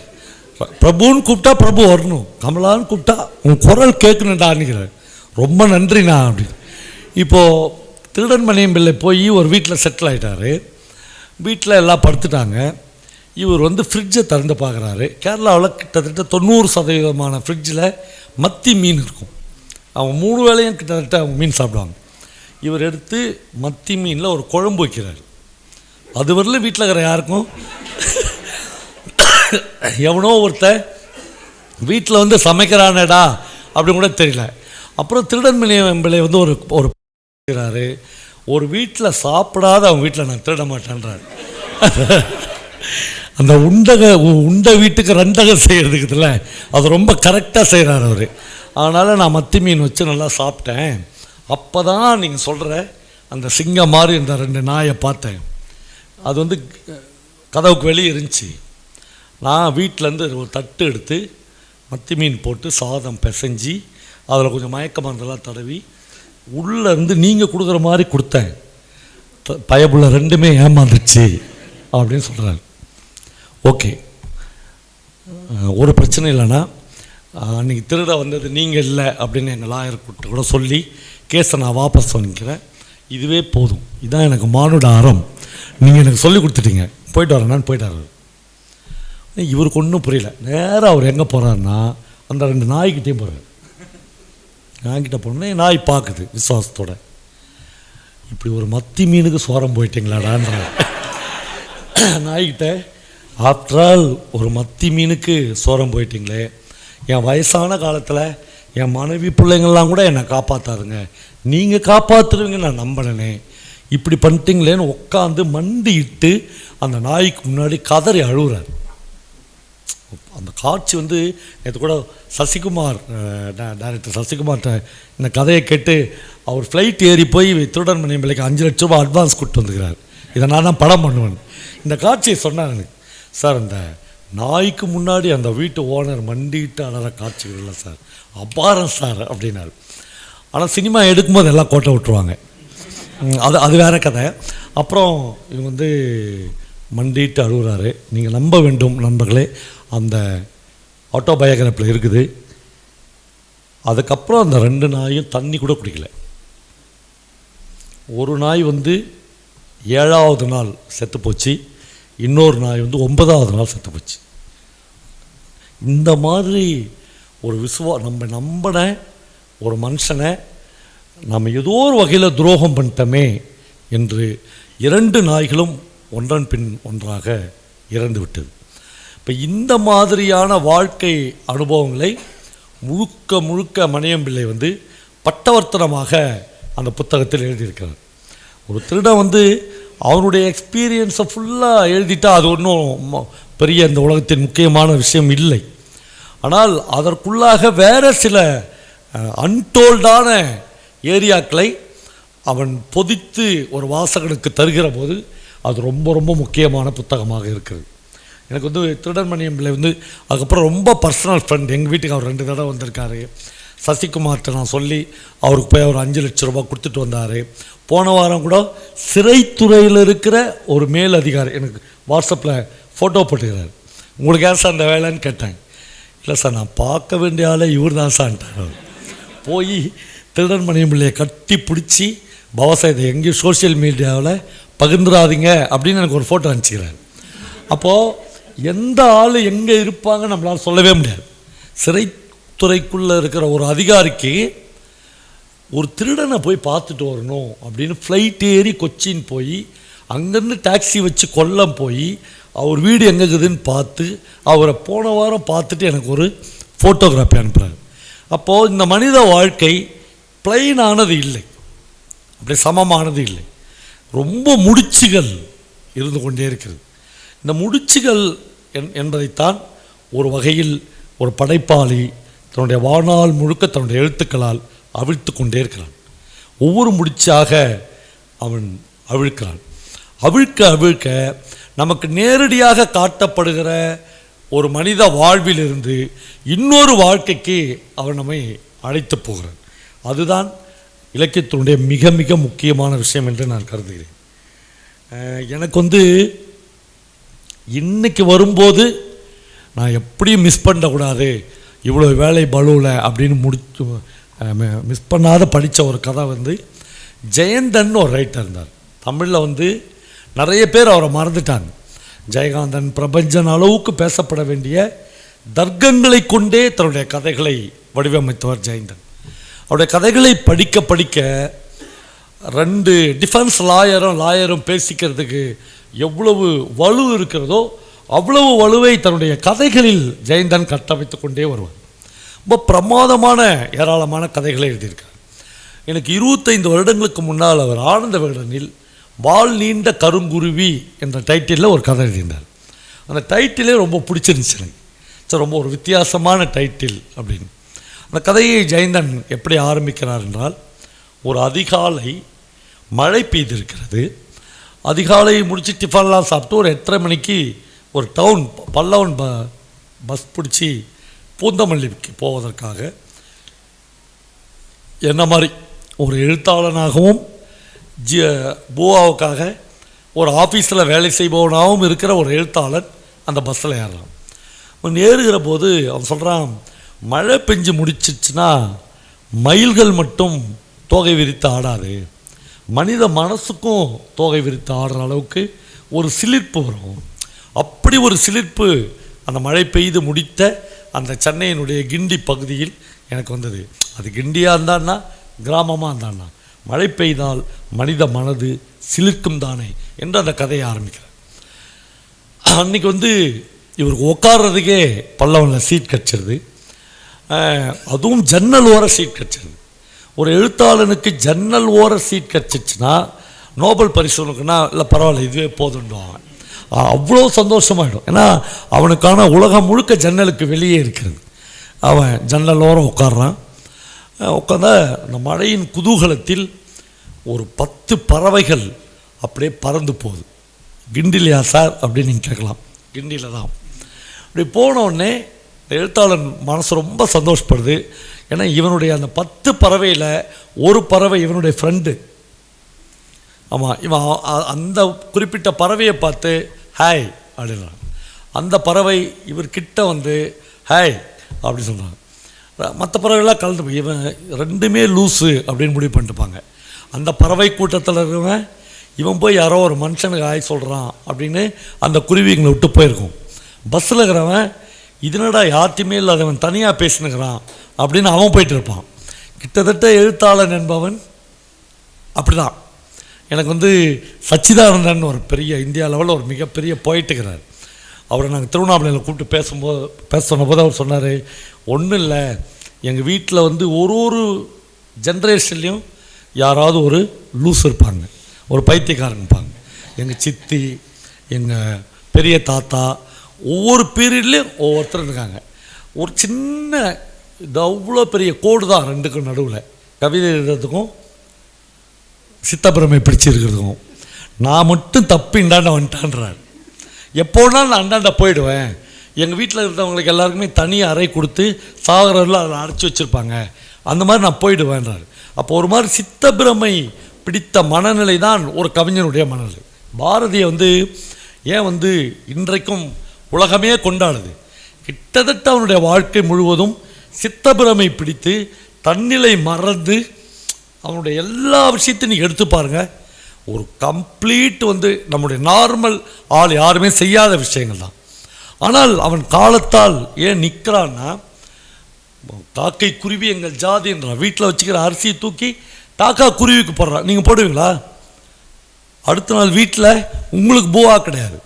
பிரபுன்னு கூப்பிட்டா பிரபு வரணும், கமலான்னு கூப்பிட்டா உன் குரல் கேட்கணுண்டான்னுக்கிறேன். ரொம்ப நன்றிண்ணா அப்படின்னு. இப்போது திருடன் மணியம் பிள்ளை போய் ஒரு வீட்டில் செட்டில் ஆகிட்டார். வீட்டில் எல்லாம் படுத்துட்டாங்க. இவர் வந்து ஃப்ரிட்ஜை திறந்து பார்க்குறாரு. கேரளாவில் கிட்டத்தட்ட 90% ஃப்ரிட்ஜில் மத்தி மீன் இருக்கும். அவங்க 3 வேளையும் கிட்டத்தட்ட அவங்க மீன் சாப்பிடுவாங்க. இவர் எடுத்து மத்தி மீனில் ஒரு குழம்பு வைக்கிறார். அது வரல வீட்டில் இருக்கிற யாருக்கும் எவனோ ஒருத்தன் வீட்டில் வந்து சமைக்கிறானேடா அப்படின்னு கூட தெரியல. அப்புறம் திருடன் மணியம்பிள்ளை வந்து ஒரு ஒரு வீட்டில் சாப்பிடாத அவங்க வீட்டில் நான் திருட மாட்டேன்றார். அந்த உண்ட வீட்டுக்கு ரெண்டகம் செய்கிறதுக்குதுல்ல, அது ரொம்ப கரெக்டாக செய்கிறார் அவர். அதனால் நான் மத்தி மீன் வச்சு நல்லா சாப்பிட்டேன். அப்போ தான் நீங்கள் சொல்கிற அந்த சிங்கம் மாதிரி இந்த 2 நாயை பார்த்தேன். அது வந்து கதவுக்கு வெளியே இருந்துச்சு. நான் வீட்டிலேருந்து ஒரு தட்டு எடுத்து மத்தி மீன் போட்டு சாதம் பிசைஞ்சி அதில் கொஞ்சம் மயக்க மருந்தெல்லாம் தடவி உள்ளேருந்து நீங்கள் கொடுக்குற மாதிரி கொடுத்தேன். பயப்புள்ள 2மே ஏமாந்துச்சு அப்படின்னு சொல்கிறாரு. ஓகே, ஒரு பிரச்சனை இல்லைன்னா அன்றைக்கி திருட வந்தது நீங்கள் இல்லை அப்படின்னு எங்கள் லாயர் கூப்பிட்டு கூட சொல்லி கேஸை நான் வாபஸ் வாங்கிக்கிறேன். இதுவே போதும், இதுதான் எனக்கு மானுட அறம். நீங்கள் எனக்கு சொல்லி கொடுத்துட்டீங்க, போயிட்டு வரேன். போயிட்டார். இவருக்கு ஒன்றும் புரியல. நேராக அவர் எங்கே போகிறாருன்னா அந்த 2 நாய்கிட்டையும் போகிறார். நாய்கிட்ட போனோன்னே நாய் பார்க்குது விசுவாசத்தோட, இப்படி ஒரு மத்தி மீனுக்கு சோரம் போயிட்டீங்களாடான்ற நாய்கிட்ட. ஆஃப்டர் ஆல் ஒரு மத்தி மீனுக்கு சோரம் போயிட்டீங்களே, என் வயசான காலத்தில் என் மனைவி பிள்ளைங்கள்லாம் கூட என்னை காப்பாற்றாதுங்க, நீங்கள் காப்பாற்றுருவீங்க நான் நம்பினேனே, இப்படி பண்ணிட்டீங்களேன்னு உட்காந்து மண்டிட்டு அந்த நாய்க்கு முன்னாடி கதறி அழுகுறார். அந்த காட்சி வந்து நேற்று கூட சசிகுமார் டைரக்டர் சசிகுமார்கிட்ட இந்த கதையை கேட்டு அவர் ஃப்ளைட் ஏறி போய் திருடன் மணியம் பிள்ளைக்கு 5 லட்ச ரூபா அட்வான்ஸ் கொடுத்து வந்துக்கிறார். இதை நான் தான் படம் பண்ணுவேன். இந்த காட்சியை சொன்னார் எனக்கு. சார், அந்த நாய்க்கு முன்னாடி அந்த வீட்டு ஓனர் மண்டிட்டு அழகிற காட்சிகள் இல்லை சார், அபாரம் சார் அப்படின்னாரு. ஆனால் சினிமா எடுக்கும்போது எல்லாம் கோட்டை விட்டுருவாங்க, அது வேறு கதை. அப்புறம் இவங்க வந்து மண்டிட்டு அழுகுறாரு. நீங்கள் நம்ப வேண்டும் நண்பர்களே, அந்த ஆட்டோபயோகிராஃபியில் இருக்குது. அதுக்கப்புறம் அந்த 2 நாயும் தண்ணி கூட குடிக்கல. ஒரு நாய் வந்து 7ஆவது நாள் செத்து போச்சு, இன்னொரு நாய் வந்து 9ஆவது நாள் செத்து போச்சு. இந்த மாதிரி ஒரு நம்ம நம்பின ஒரு மனுஷனை நம்ம ஏதோ ஒரு வகையில் துரோகம் பண்ணிட்டோமே என்று 2 நாய்களும் ஒன்றன் பின் ஒன்றாக இறந்து விட்டது. இப்போ இந்த மாதிரியான வாழ்க்கை அனுபவங்களை முழுக்க முழுக்க மணியம்பிள்ளை வந்து பட்டவர்த்தனமாக அந்த புத்தகத்தில் எழுதியிருக்கிறார். ஒரு திருடன் வந்து அவனுடைய எக்ஸ்பீரியன்ஸை ஃபுல்லாக எழுதிட்டா அது ஒன்றும் பெரிய இந்த உலகத்தின் முக்கியமான விஷயம் இல்லை. ஆனால் அதற்குள்ளாக வேறு சில அன்டோல்டான ஏரியாக்களை அவன் பொதித்து ஒரு வாசகனுக்கு தருகிற போது அது ரொம்ப ரொம்ப முக்கியமான புத்தகமாக இருக்கிறது. எனக்கு வந்து திருடன் மணியம் பிள்ளை வந்து அதுக்கப்புறம் ரொம்ப பர்சனல் ஃப்ரெண்ட். எங்கள் வீட்டுக்கு அவர் 2 தடவை வந்திருக்காரு. சசிகுமார்கிட்ட நான் சொல்லி அவருக்கு போய் அவர் 5 லட்ச ரூபா கொடுத்துட்டு வந்தார். போன வாரம் கூட சிறைத்துறையில் இருக்கிற ஒரு மேல் அதிகாரி எனக்கு வாட்ஸ்அப்பில் ஃபோட்டோ போட்டுக்கிறார். உங்களுக்கு ஏன் சார் அந்த வேலைன்னு கேட்டேன். இல்லை சார், நான் பார்க்க வேண்டிய ஆளே இவர் தான் சார்ன்ட்டார். போய் திருடன் மணியம் பிள்ளையை கட்டி பிடிச்சி பவசா இதை எங்கேயும் சோஷியல் மீடியாவில் பகிர்ந்துடாதீங்க அப்படின்னு எனக்கு ஒரு ஃபோட்டோ அனுப்பிச்சிக்கிறார். அப்போது எந்த ஆள் எங்கே இருப்பாங்க நம்மளால் சொல்லவே முடியாது. சிறைத்துறைக்குள்ளே இருக்கிற ஒரு அதிகாரிக்கு ஒரு திருடனை போய் பார்த்துட்டு வரணும் அப்படின்னு ஃப்ளைட் ஏறி கொச்சின் போய் அங்கேருந்து டாக்ஸி வச்சு கொல்லம் போய் அவர் வீடு எங்கே இருக்குதுன்னு பார்த்து அவரை போன வாரம் பார்த்துட்டு எனக்கு ஒரு ஃபோட்டோகிராஃபி அனுப்புகிறார். அப்போது இந்த மனித வாழ்க்கை பிளைனானது இல்லை, அப்படி சமமானது இல்லை. ரொம்ப முடிச்சுகள் இருந்து கொண்டே இருக்கிறது. இந்த முடிச்சுகள் என்பதைத்தான் ஒரு வகையில் ஒரு படைப்பாளி தன்னுடைய வாழ்நாள் முழுக்க தன்னுடைய எழுத்துக்களால் அவிழ்த்து கொண்டே இருக்கிறான். ஒவ்வொரு முடிச்சாக அவன் அவிழ்க்கிறான். அவிழ்க்க அவிழ்க்க நமக்கு நேரடியாக காட்டப்படுகிற ஒரு மனித வாழ்விலிருந்து இன்னொரு வாழ்க்கைக்கு அவன் நம்மை அழைத்து போகிறான். அதுதான் இலக்கியத்தினுடைய மிக மிக முக்கியமான விஷயம் என்று நான் கருதுகிறேன். எனக்கு இன்னைக்கு வரும்போது நான் எப்படியும் மிஸ் பண்ணக்கூடாது, இவ்வளோ வேலை பலுவில் அப்படின்னு மிஸ் பண்ணாத படித்த ஒரு கதை ஜெயந்தன் ஒரு ரைட்டர் இருந்தார். தமிழில் நிறைய பேர் அவரை மறந்துட்டாங்க. ஜெயகாந்தன், பிரபஞ்சன் அளவுக்கு பேசப்பட வேண்டிய தர்க்கங்களை கொண்டே தன்னுடைய கதைகளை வடிவமைத்தவர் ஜெயந்தன். அவருடைய கதைகளை படிக்க படிக்க 2 டிஃபென்ஸ் லாயரும் பேசிக்கிறதுக்கு எவ்வளவு வலு இருக்கிறதோ அவ்வளவு வலுவை தன்னுடைய கதைகளில் ஜெயந்தன் கட்டமைத்து கொண்டே வருவார். ரொம்ப பிரமாதமான ஏராளமான கதைகளை எழுதியிருக்கார். எனக்கு 25 வருடங்களுக்கு முன்னால் அவர் ஆனந்த விகடனில் வால் நீண்ட கருங்குருவி என்ற டைட்டிலில் ஒரு கதை எழுதினார். அந்த டைட்டிலே ரொம்ப பிடிச்சிருந்துச்சு எனக்கு. சரி, ரொம்ப ஒரு வித்தியாசமான டைட்டில் அப்படின்னு. அந்த கதையை ஜெயந்தன் எப்படி ஆரம்பிக்கிறார் என்றால், ஒரு அதிகாலை மழை பெய்திருக்கிறது. அதிகாலை முடித்து டிஃபன்லாம் சாப்பிட்டு ஒரு 8:30 மணிக்கு ஒரு பல்லவன் பஸ் பிடிச்சி பூந்தமல்லிக்கு போவதற்காக என்ன மாதிரி ஒரு எழுத்தாளனாகவும் பூவாவுக்காக ஒரு ஆஃபீஸில் வேலை செய்பவனாகவும் இருக்கிற ஒரு எழுத்தாளன் அந்த பஸ்ஸில் ஏறுறான். அவன் ஏறுகிற போது அவன் சொல்கிறான், மழை பெஞ்சு முடிச்சிச்சுன்னா மயில்கள் மட்டும் தோகை விரித்து ஆடாது, மனித மனசுக்கும் தோகை விரித்து ஆடுற அளவுக்கு ஒரு சிலிர்ப்பு வரும். அப்படி ஒரு சிலிர்ப்பு அந்த மழை பெய்து முடித்த அந்த சென்னையினுடைய கிண்டி பகுதியில் எனக்கு வந்தது. அது கிண்டியாக இருந்தான்னா கிராமமாக இருந்தான்னா மழை பெய்தால் மனித மனது சிலிர்க்கும் தானே என்று அந்த கதையை ஆரம்பிக்கிறார். அன்றைக்கி இவருக்கு உட்கார்றதுக்கே பல்லவனில் சீட் கிடச்சிருது. அதுவும் ஜன்னல் ஓர சீட் கிடச்சிருது. ஒரு எழுத்தாளனுக்கு ஜன்னல் ஓர சீட் கிடச்சிச்சுன்னா நோபல் பரிசுக்குன்னா இல்லை பரவாயில்ல இதுவே போதுண்டுவாங்க. அவ்வளோ சந்தோஷமாயிடும். ஏன்னா அவனுக்கான உலகம் முழுக்க ஜன்னலுக்கு வெளியே இருக்கிறது. அவன் ஜன்னல் ஓரம் உட்கார்றான். உட்காந்தா அந்த மழையின் குதூகலத்தில் ஒரு 10 பறவைகள் அப்படியே பறந்து போகுது. கிண்டிலையா சார் அப்படின்னு நீங்கள் கேட்கலாம். கிண்டியில் தான். அப்படி போனோடனே எழுத்தாளன் மனசு ரொம்ப சந்தோஷப்படுது. ஏன்னா இவனுடைய அந்த 10 பறவையில் ஒரு பறவை இவனுடைய ஃப்ரெண்டு. ஆமாம், இவன் அந்த குறிப்பிட்ட பறவையை பார்த்து ஹாய் அப்படின்றான். அந்த பறவை இவர்கிட்ட ஹாய் அப்படி சொல்கிறாங்க. மற்ற பறவைகளாம் கலந்து போய் இவன் 2மே லூஸு அப்படின்னு முடிவு பண்ணிட்டுப்பாங்க. அந்த பறவை கூட்டத்தில் இருக்கிறவன் இவன் போய் யாரோ ஒரு மனுஷனுக்கு ஹாய் சொல்கிறான் அப்படின்னு அந்த குருவிங்களை விட்டு போயிருக்கும். பஸ்ஸில் இருக்கிறவன் இதனடா யார்ட்டையுமே இல்லாதவன் தனியாக பேசினுக்கிறான் அப்படின்னு அவன் போயிட்டு இருப்பான். கிட்டத்தட்ட எழுத்தாளன் என்பவன் அப்படி தான். எனக்கு சச்சிதானந்தன் ஒரு பெரிய இந்தியா லெவலில் ஒரு மிகப்பெரிய போயிட்டுக்கிறார். அவரை நாங்கள் திருவண்ணாமலையில் கூப்பிட்டு பேச சொன்னபோது அவர் சொன்னார், ஒன்றும் இல்லை, எங்கள் வீட்டில் ஒரு ஜென்ரேஷன்லேயும் யாராவது ஒரு லூஸ் இருப்பாங்க, ஒரு பைத்தியக்காரங்க இருப்பாங்க. எங்கள் சித்தி, எங்கள் பெரிய தாத்தா, ஒவ்வொரு பீரியட்லேயும் ஒவ்வொருத்தர் இருக்காங்க. ஒரு சின்ன இது அவ்வளோ பெரிய கோடு தான் 2க்கும் நடுவில், கவிதை எழுதுறதுக்கும் சித்தப்பிரமை பிடிச்சிருக்கிறதுக்கும். நான் மட்டும் தப்பு இண்டாண்ட வந்துட்டான்றார். எப்போனாலும் நான் அண்டாண்ட போயிடுவேன். எங்கள் வீட்டில் இருந்தவங்களுக்கு எல்லாருக்குமே தனி அறை கொடுத்து சாகரில் அதில் அடைச்சி வச்சுருப்பாங்க, அந்த மாதிரி நான் போயிடுவேன்றார். அப்போ ஒரு மாதிரி சித்தப்பிரமை பிடித்த மனநிலை தான் ஒரு கவிஞனுடைய மனநிலை. பாரதியை ஏன் இன்றைக்கும் உலகமே கொண்டாடுது? கிட்டத்தட்ட அவனுடைய வாழ்க்கை முழுவதும் சித்தப்பிரமை பிடித்து தன்னிலை மறந்து அவனுடைய எல்லா விஷயத்தையும் நீங்கள் எடுத்து பாருங்கள். ஒரு கம்ப்ளீட் நம்முடைய நார்மல் ஆள் யாருமே செய்யாத விஷயங்கள் தான். ஆனால் அவன் காலத்தால் ஏன் நிற்கிறான்னா, காக்கை குருவி எங்கள் ஜாதின்றான். வீட்டில் வச்சுக்கிற அரிசியை தூக்கி காக்கா குருவிக்கு போடுறான். நீங்கள் போடுவீங்களா? அடுத்த நாள் வீட்டில் உங்களுக்கு பூவா கிடையாது,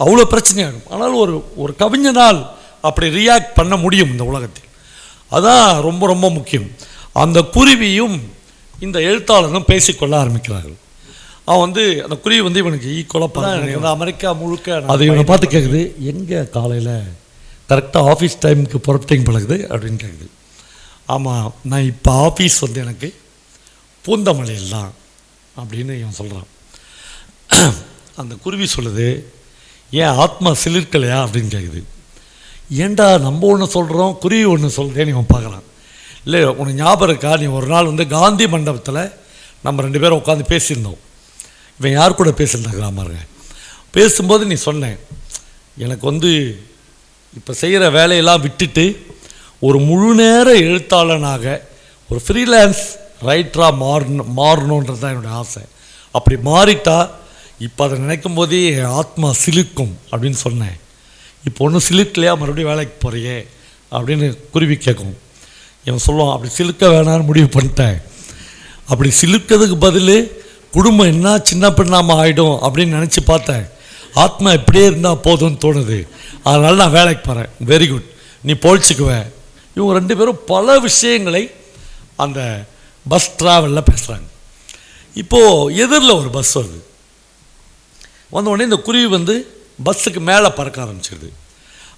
அவ்வளோ பிரச்சனையாகும். ஆனால் ஒரு கவிஞனால் அப்படி ரியாக்ட் பண்ண முடியும் இந்த உலகத்தில். அதான் ரொம்ப ரொம்ப முக்கியம். அந்த குருவியும் இந்த எழுத்தாளரும் பேசிக்கொள்ள ஆரம்பிக்கிறார்கள். அவன் அந்த குருவி இவனுக்கு ஈக்குவலாக அமெரிக்கா முழுக்க அது இவனை பார்த்து கேட்குது, எங்கே காலையில் கரெக்டாக ஆஃபீஸ் டைமுக்கு புறப்பட்டிங் பழகுது அப்படின்னு கேட்குது. ஆமாம், நான் இப்போ ஆஃபீஸ் எனக்கு பூந்தமல்லியில் தான் அப்படின்னு இவன் சொல்கிறான். அந்த குருவி சொல்லுது, ஏன் ஆத்மா சிலிர்க்கலையா அப்படின்னு கேட்குது. ஏண்டா நம்ம ஒன்று சொல்கிறோம், குருவி ஒன்று சொல்கிறேன்னு இவன் பார்க்குறான். இல்லை, உனக்கு ஞாபகம் இருக்கா, நீ ஒரு நாள் காந்தி மண்டபத்தில் நம்ம 2 பேரும் உட்காந்து பேசியிருந்தோம். இவன் யார் கூட பேசியிருந்தாங்கிறான் பாருங்க. பேசும்போது நீ சொன்னேன், எனக்கு இப்போ செய்கிற வேலையெல்லாம் விட்டுட்டு ஒரு முழு நேர எழுத்தாளனாக ஒரு ஃப்ரீலான்ஸ் ரைட்டராக மாறணுன்றது தான் என்னுடைய ஆசை. அப்படி மாறிட்டா இப்போ அதை நினைக்கும் போதே என் ஆத்மா சிலிர்க்கும் அப்படின்னு சொன்னேன். இப்போ ஒன்றும் சிலிர்க்கலையா, மறுபடியும் வேலைக்கு போகிறியே அப்படின்னு குருவி கேட்கும். இவன் சொல்லுவான், அப்படி சிலுக்க வேணான்னு முடிவு பண்ணிட்டேன். அப்படி சிலுக்கிறதுக்கு பதில் குடும்பம் என்ன சின்ன பெண்ணாமல் ஆகிடும் அப்படின்னு நினச்சி பார்த்தேன். ஆத்மா இப்படியே இருந்தால் போதும்னு தோணுது, அதனால் நான் வேலைக்கு போகிறேன். வெரி குட், நீ பொழிச்சிக்குவேன். இவங்க 2 பேரும் பல விஷயங்களை அந்த பஸ் ட்ராவலில் பேசுகிறாங்க. இப்போது எதிரில் ஒரு பஸ் வருது. வந்தவுடனே இந்த குருவி பஸ்ஸுக்கு மேலே பறக்க ஆரம்பிச்சிடுது.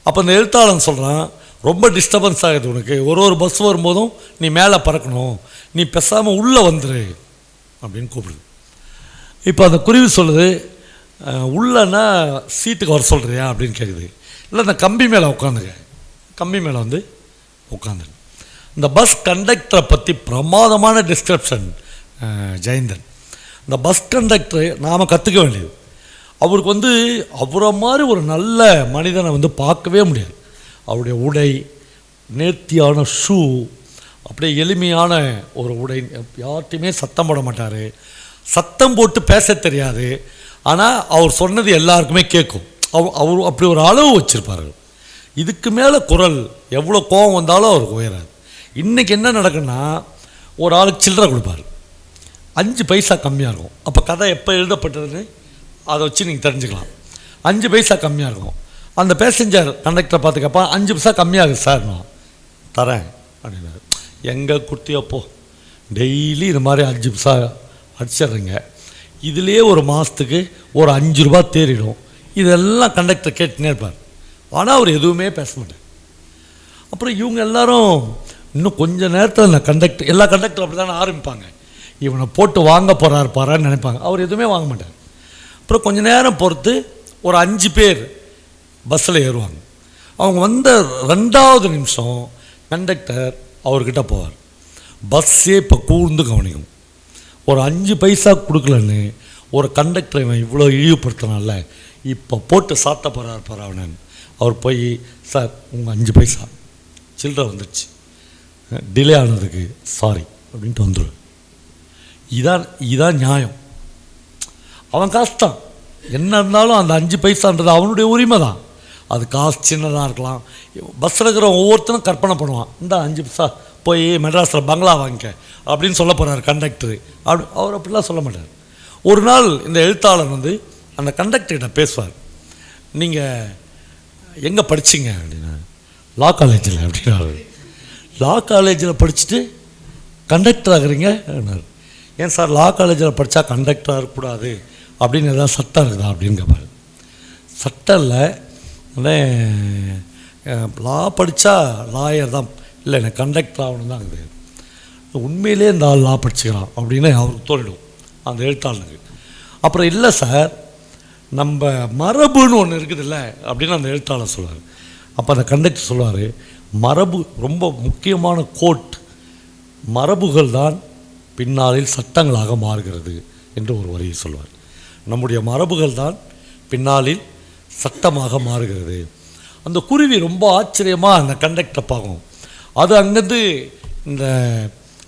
அப்போ இந்த எழுத்தாளன் சொல்கிறான், ரொம்ப டிஸ்டர்பன்ஸ் ஆகுது உனக்கு, ஒரு பஸ் வரும்போதும் நீ மேலே பறக்கணும், நீ பேசாமல் உள்ளே வந்துரு அப்படின்னு கூப்பிடுது. இப்போ அந்த குருவி சொல்லுது, உள்ளன்னா சீட்டுக்கு வர சொல்கிறியா அப்படின்னு கேட்குது. இல்லை, அந்த கம்பி மேலே உட்காந்துங்க. கம்பி மேலே உட்காந்து இந்த பஸ் கண்டக்டரை பற்றி பிரமாதமான டிஸ்கிரிப்ஷன் ஜெயந்தன். இந்த பஸ் கண்டக்டரை நாம் கற்றுக்க வேண்டியது. அவருக்கு அவரை மாதிரி ஒரு நல்ல மனிதனை பார்க்கவே முடியாது. அவருடைய உடை, நேர்த்தியான ஷூ, அப்படியே எளிமையான ஒரு உடை, யார்ட்டையுமே சத்தம் போட மாட்டார், சத்தம் போட்டு பேச தெரியாது. ஆனால் அவர் சொன்னது எல்லாருக்குமே கேட்கும். அவர் அப்படி ஒரு அளவு வச்சுருப்பார். இதுக்கு மேலே குரல் எவ்வளோ கோபம் வந்தாலும் அவருக்கு உயராது. இன்றைக்கி என்ன நடக்குன்னா, ஒரு ஆளுக்கு சில்லறை கொடுப்பார், 5 பைசா கம்மியாக இருக்கும். அப்போ கதை எப்போ எழுதப்பட்டதுன்னு அதை வச்சு நீங்கள் தெரிஞ்சுக்கலாம். 5 பைசா கம்மியாக இருக்கும். அந்த பேசஞ்சர் கண்டக்டரை பார்த்து கேட்பா, 5 பைசா கம்மியாகுது சார், நான் தரேன் அப்படின்னாரு. எங்கள் குட்டியப்போ டெய்லி இது மாதிரி 5 பைசா அடிச்சிட்றீங்க, இதுலேயே ஒரு மாதத்துக்கு ஒரு 5 ரூபா தேறிடும். இதெல்லாம் கண்டக்டர் கேட்டுனே இருப்பார். ஆனால் அவர் எதுவுமே பேச மாட்டார். அப்புறம் இவங்க எல்லாரும் இன்னும் கொஞ்சம் நேரத்தில் எல்லா கண்டக்டர் அப்படி தானே ஆரம்பிப்பாங்க, இவனை போட்டு வாங்க போகிறாருப்பாரான்னு நினைப்பாங்க. அவர் எதுவுமே வாங்க மாட்டார். அப்புறம் கொஞ்சம் நேரம் பொறுத்து ஒரு 5 பேர் பஸ்ஸில் ஏறுவாங்க. அவங்க 2வது நிமிஷம் கண்டக்டர் அவர்கிட்ட போவார். பஸ்ஸே இப்போ கூர்ந்து கவனிக்கும். ஒரு 5 பைசா கொடுக்கலன்னு ஒரு கண்டக்டரை இவன் இவ்வளோ இழிவுபடுத்தினால இப்போ போட்டு சாத்த போகிறார் அவனன். அவர் போய், சார் உங்கள் 5 பைசா சில்லறை வந்துடுச்சு, டிலே ஆனதுக்கு சாரி அப்படின்ட்டு வந்துடுவேன். இதான் நியாயம். அவன் காசு தான், என்ன இருந்தாலும் அந்த 5 பைசான்றது அவனுடைய உரிமை தான். அது காசு சின்னதாக இருக்கலாம். பஸ்ஸில் இருக்கிற ஒவ்வொருத்தரும் கற்பனை பண்ணுவான், இந்த 5 பைசா போய் மெட்ராஸில் பங்களா வாங்கிக்க அப்படின்னு சொல்ல போகிறார் கண்டக்டரு. அவர் அப்படிலாம் சொல்ல மாட்டார். ஒரு நாள் இந்த எழுத்தாளர் அந்த கண்டக்டர்கிட்ட பேசுவார். நீங்கள் எங்கே படிச்சிங்க அப்படின்னா, லா காலேஜில் அப்படின்னாரு. லா காலேஜில் படிச்சுட்டு கண்டக்டர் ஆகுறீங்க அப்படின்னாரு. ஏன் சார் லா காலேஜில் படித்தா கண்டக்டராக இருக்கக்கூடாது அப்படின்னு எதாவது சட்டம் இருக்குதா அப்படின்னு கேட்பாரு. சட்டம் இல்லை, லா படித்தா லாயர் தான், இல்லை எனக்கு கண்டக்டர் ஆகணும் தான் இருக்குது. உண்மையிலே இந்த ஆள் லா படிச்சுக்கிறான் அப்படின்னு அவருக்கு தோணிடும் அந்த எழுத்தாளனுக்கு. அப்புறம் இல்லை சார், நம்ம மரபுன்னு ஒன்று இருக்குதுல்ல அப்படின்னு அந்த எழுத்தாளர் சொல்லுவார். அப்போ அந்த கண்டக்டர் சொல்லுவார், மரபு ரொம்ப முக்கியமான கோட், மரபுகள் தான் பின்னாளில் சட்டங்களாக மாறுகிறது என்று ஒரு வரியை சொல்வார். நம்முடைய மரபுகள் தான் பின்னாளில் சட்டமாக மாறுகிறது. அந்த குருவி ரொம்ப ஆச்சரியமாக அந்த கண்டக்டரை பார்க்கும். அது அங்கேருந்து இந்த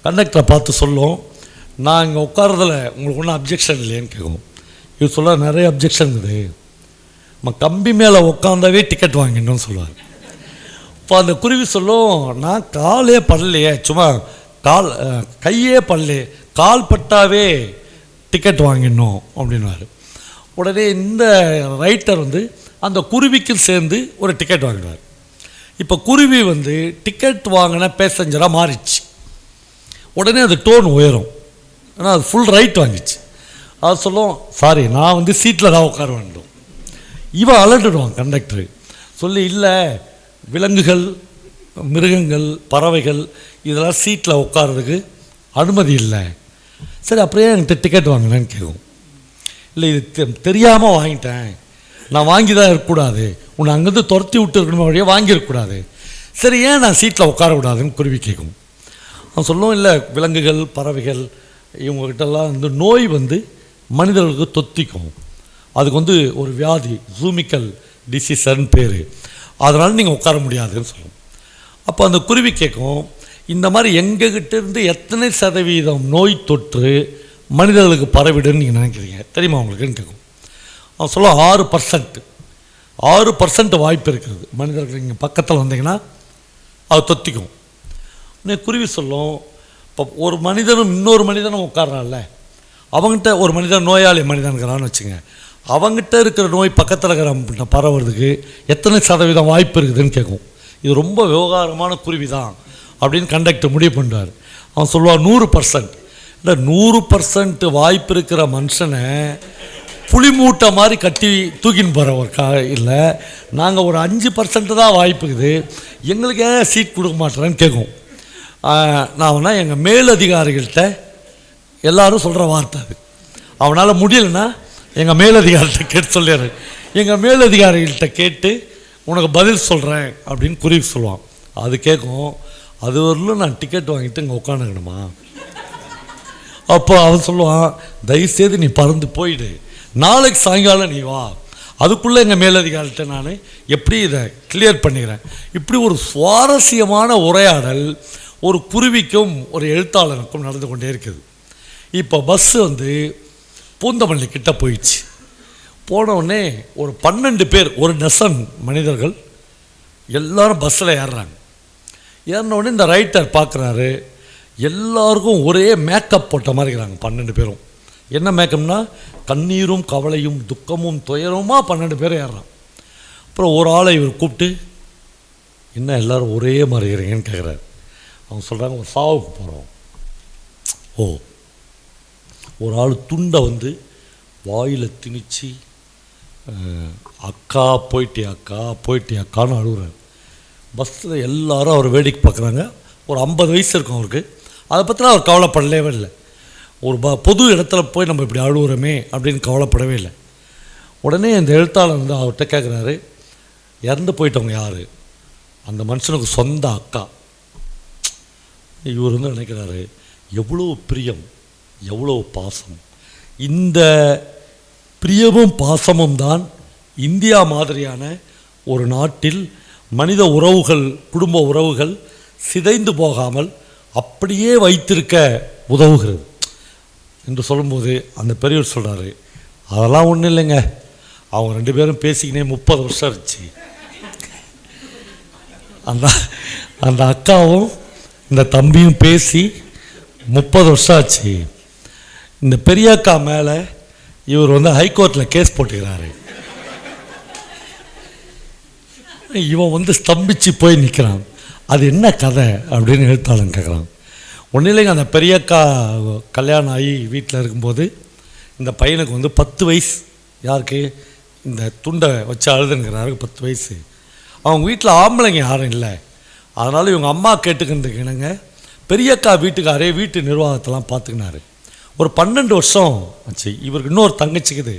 கண்டக்டரை பார்த்து சொல்லும், நான் இங்கே உட்காரதில் உங்களுக்கு ஒன்றும் அப்ஜெக்ஷன் இல்லையான்னு கேட்கும். இது சொல்ல நிறைய அப்ஜெக்ஷன் இருக்குது. நம்ம கம்பி மேலே உட்காந்தாவே டிக்கெட் வாங்கிடணும்னு சொல்லுவார். இப்போ அந்த குருவி சொல்லும், நான் காலே படலையே, சும்மா கையே படலையே, கால் பட்டாவே டிக்கெட் வாங்கிடணும் அப்படின்வார். உடனே இந்த ரைட்டர் அந்த குருவிக்கு சேர்ந்து ஒரு டிக்கெட் வாங்கிடுவார். இப்போ குருவி டிக்கெட் வாங்கின பேசஞ்சராக மாறிடுச்சு. உடனே அது டோன் உயரும், ஏன்னா அது ஃபுல் ரைட் வாங்கிச்சு. அது சொல்லும், சாரி நான் சீட்டில் தான் உட்கார வேண்டும். இவன் அலண்டுடுவான் கண்டக்டரு சொல்லி, இல்லை விலங்குகள், மிருகங்கள், பறவைகள் இதெல்லாம் சீட்டில் உட்காரதுக்கு அனுமதி இல்லை. சரி அப்படியே என்கிட்ட டிக்கெட் வாங்கினேன்னு கேட்கும். இல்லை இது தெரியாமல் வாங்கிட்டேன், நான் வாங்கி தான் இருக்கக்கூடாது, உன்னை அங்கேருந்து துரத்தி விட்டு இருக்கணுமே வழியாக வாங்கியிருக்கக்கூடாது. சரி ஏன் நான் சீட்டில் உட்காரக்கூடாதுன்னு குருவி கேட்கும். அவன் சொல்லுவோம், இல்லை விலங்குகள், பறவைகள் இவங்ககிட்டலாம் நோய் மனிதர்களுக்கு தொத்திக்கும், அதுக்கு ஒரு வியாதி ஜூமிக்கல் டிசீஸ்ன்னு பேர், அதனால் நீங்கள் உட்கார முடியாதுன்னு சொல்லுவோம். அப்போ அந்த குருவி கேட்கும், இந்த மாதிரி எங்ககிட்ட இருந்து எத்தனை சதவீதம் நோய் தொற்று மனிதர்களுக்கு பரவிடுன்னு நீங்கள் நினைக்கிறீங்க தெரியுமா உங்களுக்குன்னு கேட்கும். அவன் சொல்லுவான் 6% வாய்ப்பு இருக்கிறது, மனிதர்கள் நீங்கள் பக்கத்தில் வந்தீங்கன்னா அது தொத்திக்கும். குருவி சொல்லும், இப்போ ஒரு மனிதனும் இன்னொரு மனிதனும் உட்கார்றான்ல, அவங்ககிட்ட ஒரு மனிதன் நோயாளி மனிதனுங்கிறான்னு வச்சுங்க, அவங்ககிட்ட இருக்கிற நோய் பக்கத்தில் இருக்கிற பரவுறதுக்கு எத்தனை சதவீதம் வாய்ப்பு இருக்குதுன்னு கேட்கும். இது ரொம்ப விவகாரமான குருவி தான் அப்படின்னு கண்டக்டர் முடிவு பண்ணுறார். அவன் சொல்லுவான் 100%. இல்லை 100% வாய்ப்பு இருக்கிற மனுஷனை புளி மூட்டை மாதிரி கட்டி தூக்கின்னு போகிற ஒரு இல்லை, நாங்கள் ஒரு 5% தான் வாய்ப்பு இருக்குது, எங்களுக்கு ஏன் சீட் கொடுக்க மாட்டேறேன்னு கேட்கும். நான் எங்கள் மேலதிகாரிகள்கிட்ட எல்லோரும் சொல்கிற வார்த்தை அது. அவனால் முடியலைன்னா எங்கள் மேலதிகாரிகிட்ட கேட்டு சொல்லிடுறேன், எங்கள் மேலதிகாரிகள்கிட்ட கேட்டு உனக்கு பதில் சொல்கிறேன் அப்படின்னு குருவி சொல்லுவான். அது கேட்கும், அது வரலும் நான் டிக்கெட் வாங்கிட்டு இங்கே உட்காந்துக்கணுமா? அப்போ அவன் சொல்லுவான், தயவுசெய்து நீ பறந்து போயிடு, நாளைக்கு சாயங்காலம் நீ வா, அதுக்குள்ளே எங்கள் மேலதிகாரிகிட்ட நான் எப்படி இதை கிளியர் பண்ணிக்கிறேன். இப்படி ஒரு சுவாரஸ்யமான உரையாடல் ஒரு குருவிக்கும் ஒரு எழுத்தாளருக்கும் நடந்து கொண்டே இருக்குது. இப்போ பஸ்ஸு பூந்தமல்லி கிட்ட போயிடுச்சு. போனவுடனே ஒரு 12 பேர், ஒரு டசன் மனிதர்கள் எல்லோரும் பஸ்ஸில் ஏறுறாங்க. ஏறினவுடனே இந்த ரைட்டர் பார்க்குறாரு, எல்லாருக்கும் ஒரே மேக்கப் போட்ட மாதிரி இருக்கிறாங்க 12 பேரும். என்ன மேக்கப்னா கண்ணீரும் கவலையும் துக்கமும் துயரமாக 12 பேர் ஏறுறான். அப்புறம் ஒரு ஆளை இவர் கூப்பிட்டு, என்ன எல்லோரும் ஒரே மாதிரி இருக்கிறீங்கன்னு கேட்குறாரு. அவங்க சொல்கிறாங்க, ஒரு சாவுக்கு போகிறோம். ஓ, ஒரு ஆள் துண்டை வாயில் திணிச்சு, அக்கா போயிட்டியாக்கான்னு அழுகுறாரு. பஸ்ஸில் எல்லாரும் அவர் வேடிக்கை பார்க்குறாங்க. ஒரு 50 வயசு இருக்கும் அவருக்கு. அதை பற்றினா அவர் கவலைப்படவே இல்லை. ஒரு பொது இடத்துல போய் நம்ம இப்படி அழுகுறோமே அப்படின்னு கவலைப்படவே இல்லை. உடனே இந்த எழுத்தாளர் அவர்கிட்ட கேட்குறாரு, இறந்து போயிட்டவங்க யார்? அந்த மனுஷனுக்கு சொந்த அக்கா. இவர் நினைக்கிறாரு, எவ்வளோ பிரியம், எவ்வளோ பாசம். இந்த பிரியமும் பாசமும் தான் இந்தியா மாதிரியான ஒரு நாட்டில் மனித உறவுகள், குடும்ப உறவுகள் சிதைந்து போகாமல் அப்படியே வைத்திருக்க உதவுகிறது என்று சொல்லும்போது அந்த பெரியவர் சொல்கிறாரு, அதெல்லாம் ஒன்றும் இல்லைங்க, அவங்க 2 பேரும் பேசிக்கினே 30 வருஷம் இருந்துச்சு. அந்த அக்காவும் இந்த தம்பியும் பேசி 30 வருஷம் ஆச்சு. இந்த பெரிய அக்கா மேலே இவர் ஹைகோர்ட்டில் கேஸ் போட்டுக்கிறாரு. இவன் ஸ்தம்பிச்சு போய் நிற்கிறான். அது என்ன கதை அப்படின்னு எழுத்தாளன் கேட்குறான். ஒன்றும் இல்லைங்க, அந்த பெரியக்கா கல்யாணம் ஆகி வீட்டில் இருக்கும்போது இந்த பையனுக்கு 10 வயசு. யாருக்கு? இந்த துண்டை வச்சு அழுதுங்கிறாருக்கு 10 வயசு. அவங்க வீட்டில் ஆம்பளைங்க யாரும் இல்லை. அதனால் இவங்க அம்மா கேட்டுக்கிறதுக்கு என்னங்க, பெரியக்கா வீட்டுக்காரே வீட்டு நிர்வாகத்தெல்லாம் பார்த்துக்கினாரு. ஒரு 12 வருஷம் ஆச்சு. இவருக்கு இன்னொரு தங்கச்சிக்குது,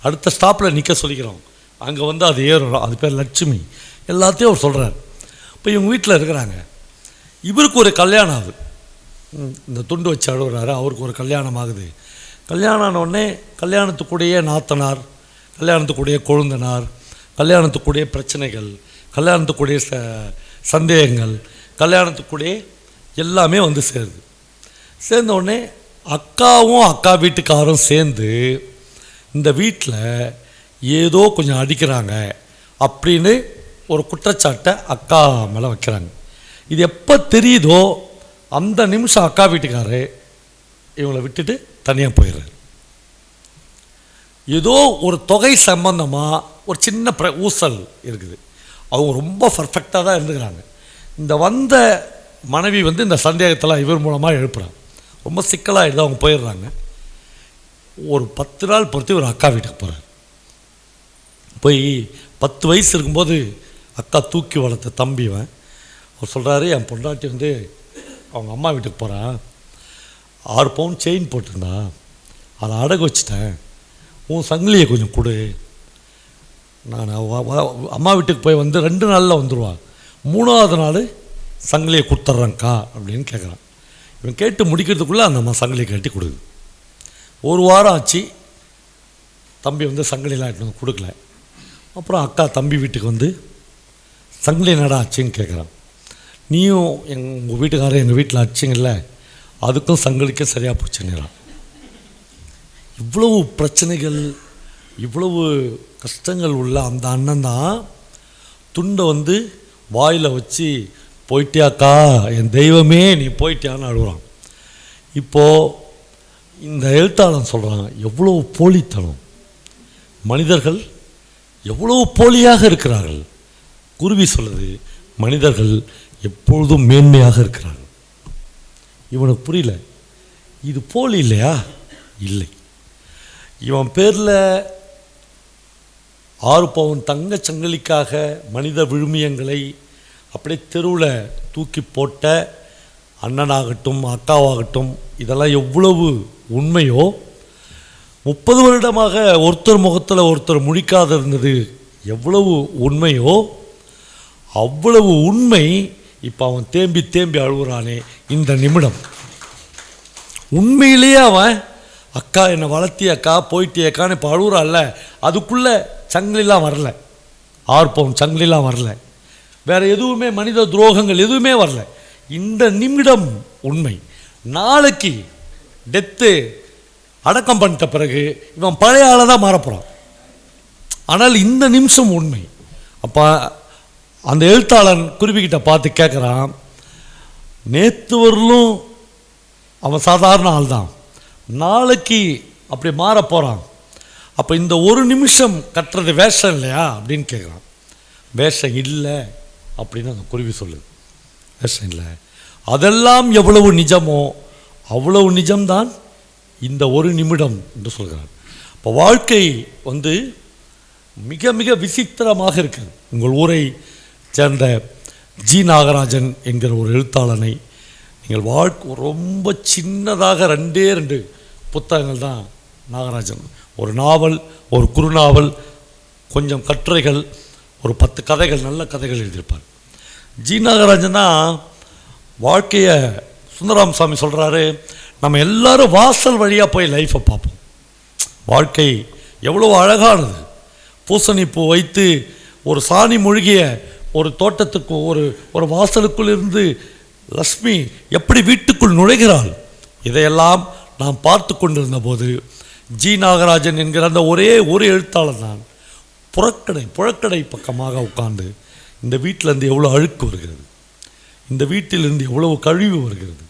அடுத்த ஸ்டாப்பில் நிற்க சொல்லிக்கிறோம். அங்கே அது ஏறும், அது பேர் லட்சுமி. எல்லாத்தையும் அவர் சொல்கிறார். இப்போ இவங்க வீட்டில் இருக்கிறாங்க. இவருக்கு ஒரு கல்யாணம் ஆகுது. இந்த துண்டு வச்சு அழுகுறாரு, அவருக்கு ஒரு கல்யாணம் ஆகுது. கல்யாணம் ஆனவுடனே கல்யாணத்துக்குடைய நாத்தனார், கல்யாணத்துக்குடைய கொழுந்தனார், கல்யாணத்துக்குடைய பிரச்சனைகள், கல்யாணத்துக்குடைய சந்தேகங்கள், கல்யாணத்துக்குடைய எல்லாமே சேருது. சேர்ந்தவுடனே அக்காவும் அக்கா வீட்டுக்காரும் சேர்ந்து இந்த வீட்டில் ஏதோ கொஞ்சம் அடிக்கிறாங்க அப்படின்னு ஒரு குற்றச்சாட்டை அக்கா மேலே வைக்கிறாங்க. இது எப்போ தெரியுதோ அந்த நிமிஷம் அக்கா வீட்டுக்காரரு இவங்களை விட்டுட்டு தனியாக போயிடுறாரு. ஏதோ ஒரு தொகை சம்பந்தமாக ஒரு சின்ன ஊசல் இருக்குது. அவங்க ரொம்ப பர்ஃபெக்டாக தான் இருந்துக்கிறாங்க. இந்த வந்த மனைவி இந்த சந்தேகத்தெல்லாம் இவர் மூலமாக எழுப்புறாங்க. ரொம்ப சிக்கலாக எடுத்து அவங்க போயிடுறாங்க. ஒரு 10 நாள் பொறுத்து ஒரு அக்கா வீட்டுக்கு போகிறார். போய் 10 வயசு இருக்கும்போது அக்கா தூக்கி வளர்த்த தம்பிவன் அவர் சொல்கிறாரு, என் பொண்டாட்டி அவங்க அம்மா வீட்டுக்கு போகிறான், 6 பவுன் செயின் போட்டிருந்தா, அதை அடகு வச்சிட்டேன், உன் சங்கிலியை கொஞ்சம் கொடு, நான் அம்மா வீட்டுக்கு போய் 2 நாளில் வந்துடுவான், 3ஆவது நாள் சங்கிலியை கொடுத்துட்றேங்க்கா அப்படின்னு கேட்குறான். இவன் கேட்டு முடிக்கிறதுக்குள்ளே அந்த அம்மா சங்கிலியை கட்டி கொடுக்குது. 1 வாரம் ஆச்சு, தம்பி சங்கிலியெலாம் எடுத்து வந்து கொடுக்கல. அப்புறம் அக்கா தம்பி வீட்டுக்கு சங்கிலி என்னடா ஆச்சுன்னு கேட்குறான். நீயும் உங்கள் வீட்டுக்காரர் எங்கள் வீட்டில் அடிச்சிங்கல்ல, அதுக்கும் சங்கிலிக்கும் சரியாக போச்சுங்கிறான். இவ்வளவு பிரச்சனைகள், இவ்வளவு கஷ்டங்கள் உள்ள அந்த அண்ணன் தான் துண்டை வாயில் வச்சு போயிட்டியாக்கா, என் தெய்வமே நீ போயிட்டியான்னு அழுகுறான். இப்போது இந்த எழுத்தாளன் சொல்கிறான், எவ்வளோ போலித்தனம், மனிதர்கள் எவ்வளோ போலியாக இருக்கிறார்கள். குருவி சொல்லுது, மனிதர்கள் எப்பொழுதும் மேன்மையாக இருக்கிறார்கள். இவனுக்கு புரியல, இது போலி இல்லையா? இல்லை. இவன் பேரில் 6 பவுன் தங்கச் சங்கிலிக்காக மனித விழுமியங்களை அப்படியே தெருவில் தூக்கி போட்ட அண்ணனாகட்டும் அக்காவாகட்டும், இதெல்லாம் எவ்வளவு உண்மையோ, 30 வருடமாக ஒருத்தர் முகத்தில் ஒருத்தர் முழிக்காத இருந்தது எவ்வளவு உண்மையோ, அவ்வளவு உண்மை இப்போ அவன் தேம்பி தேம்பி அழுகுறானே இந்த நிமிடம். உண்மையிலேயே அவன் அக்கா என்னை வளர்த்தி அக்கா போயிட்டியக்கான்னு இப்போ அழுகுறான்ல, அதுக்குள்ளே சங்கிலிலாம் வரல, 6 பவுன் சங்கிலிலாம் வரல, வேறு எதுவுமே மனித துரோகங்கள் எதுவுமே வரல. இந்த நிமிடம் உண்மை. நாளைக்கு டெத்து அடக்கம் பண்ணிட்ட பிறகு இவன் பழைய ஆளை தான் மாறப்போகிறான். ஆனால் இந்த நிமிஷம் உண்மை. அப்போ அந்த எழுத்தாளன் குருவிக்கிட்ட பார்த்து கேட்குறான், நேற்று வரலும் அவன் சாதாரண ஆள் தான், நாளைக்கு அப்படி மாற போகிறான், அப்போ இந்த ஒரு நிமிஷம் கட்டுறது வேஷம் இல்லையா அப்படின்னு கேட்குறான். வேஷம் இல்லை அப்படின்னு அந்த குருவி சொல்லுது, வேஷம் இல்லை. அதெல்லாம் எவ்வளவு நிஜமோ அவ்வளவு நிஜம்தான் இந்த ஒரு நிமிடம் என்று சொல்கிறார். இப்போ வாழ்க்கை மிக மிக விசித்திரமாக இருக்குது. உங்கள் ஊரை சேர்ந்த ஜி நாகராஜன் என்கிற ஒரு எழுத்தாளனை நீங்கள் ரொம்ப சின்னதாக 2 புத்தகங்கள் தான் நாகராஜன், ஒரு நாவல், ஒரு குறுநாவல், கொஞ்சம் கட்டுரைகள், ஒரு 10 கதைகள், நல்ல கதைகள் எழுதியிருப்பார். ஜி நாகராஜன் தான் வாழ்க்கையை சுந்தராம் சாமி சொல்கிறாரு, நம்ம எல்லாரும் வாசல் வழியாக போய் லைஃப்பை பார்ப்போம். வாழ்க்கை எவ்வளோ அழகானது. பூசணிப்பூ வைத்து ஒரு சாணி மூழ்கிய ஒரு தோட்டத்துக்கு ஒரு வாசலுக்குள் இருந்து லக்ஷ்மி எப்படி வீட்டுக்குள் நுழைகிறாள், இதையெல்லாம் நாம் பார்த்து கொண்டிருந்த போது ஜி நாகராஜன் என்கிற அந்த ஒரே ஒரு எழுத்தாளர் தான் புழக்கடை பக்கமாக உட்கார்ந்து இந்த வீட்டிலேருந்து எவ்வளோ அழுக்கு வருகிறது, இந்த வீட்டிலிருந்து எவ்வளவு கழிவு வருகிறது,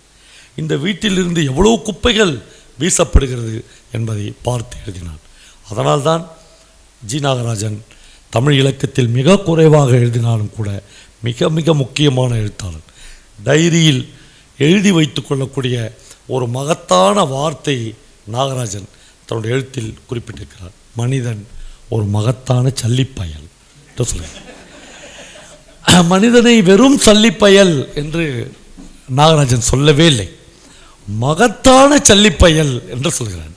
இந்த வீட்டிலிருந்து எவ்வளவு குப்பைகள் வீசப்படுகிறது என்பதை பார்த்து எழுதினார். அதனால்தான் ஜி நாகராஜன் தமிழ் இலக்கியத்தில் மிக குறைவாக எழுதினாலும் கூட மிக மிக முக்கியமான எழுத்தாளர். டைரியில் எழுதி வைத்து கொள்ளக்கூடிய ஒரு மகத்தான வார்த்தை நாகராஜன் தன்னுடைய எழுத்தில் குறிப்பிட்டிருக்கிறார். மனிதன் ஒரு மகத்தான சல்லிப்பயல் என்று சொல்கிறார். மனிதனை வெறும் சல்லிப்பயல் என்று நாகராஜன் சொல்லவே இல்லை, மகத்தான சல்லிப்பயல் என்று சொல்கிறார்.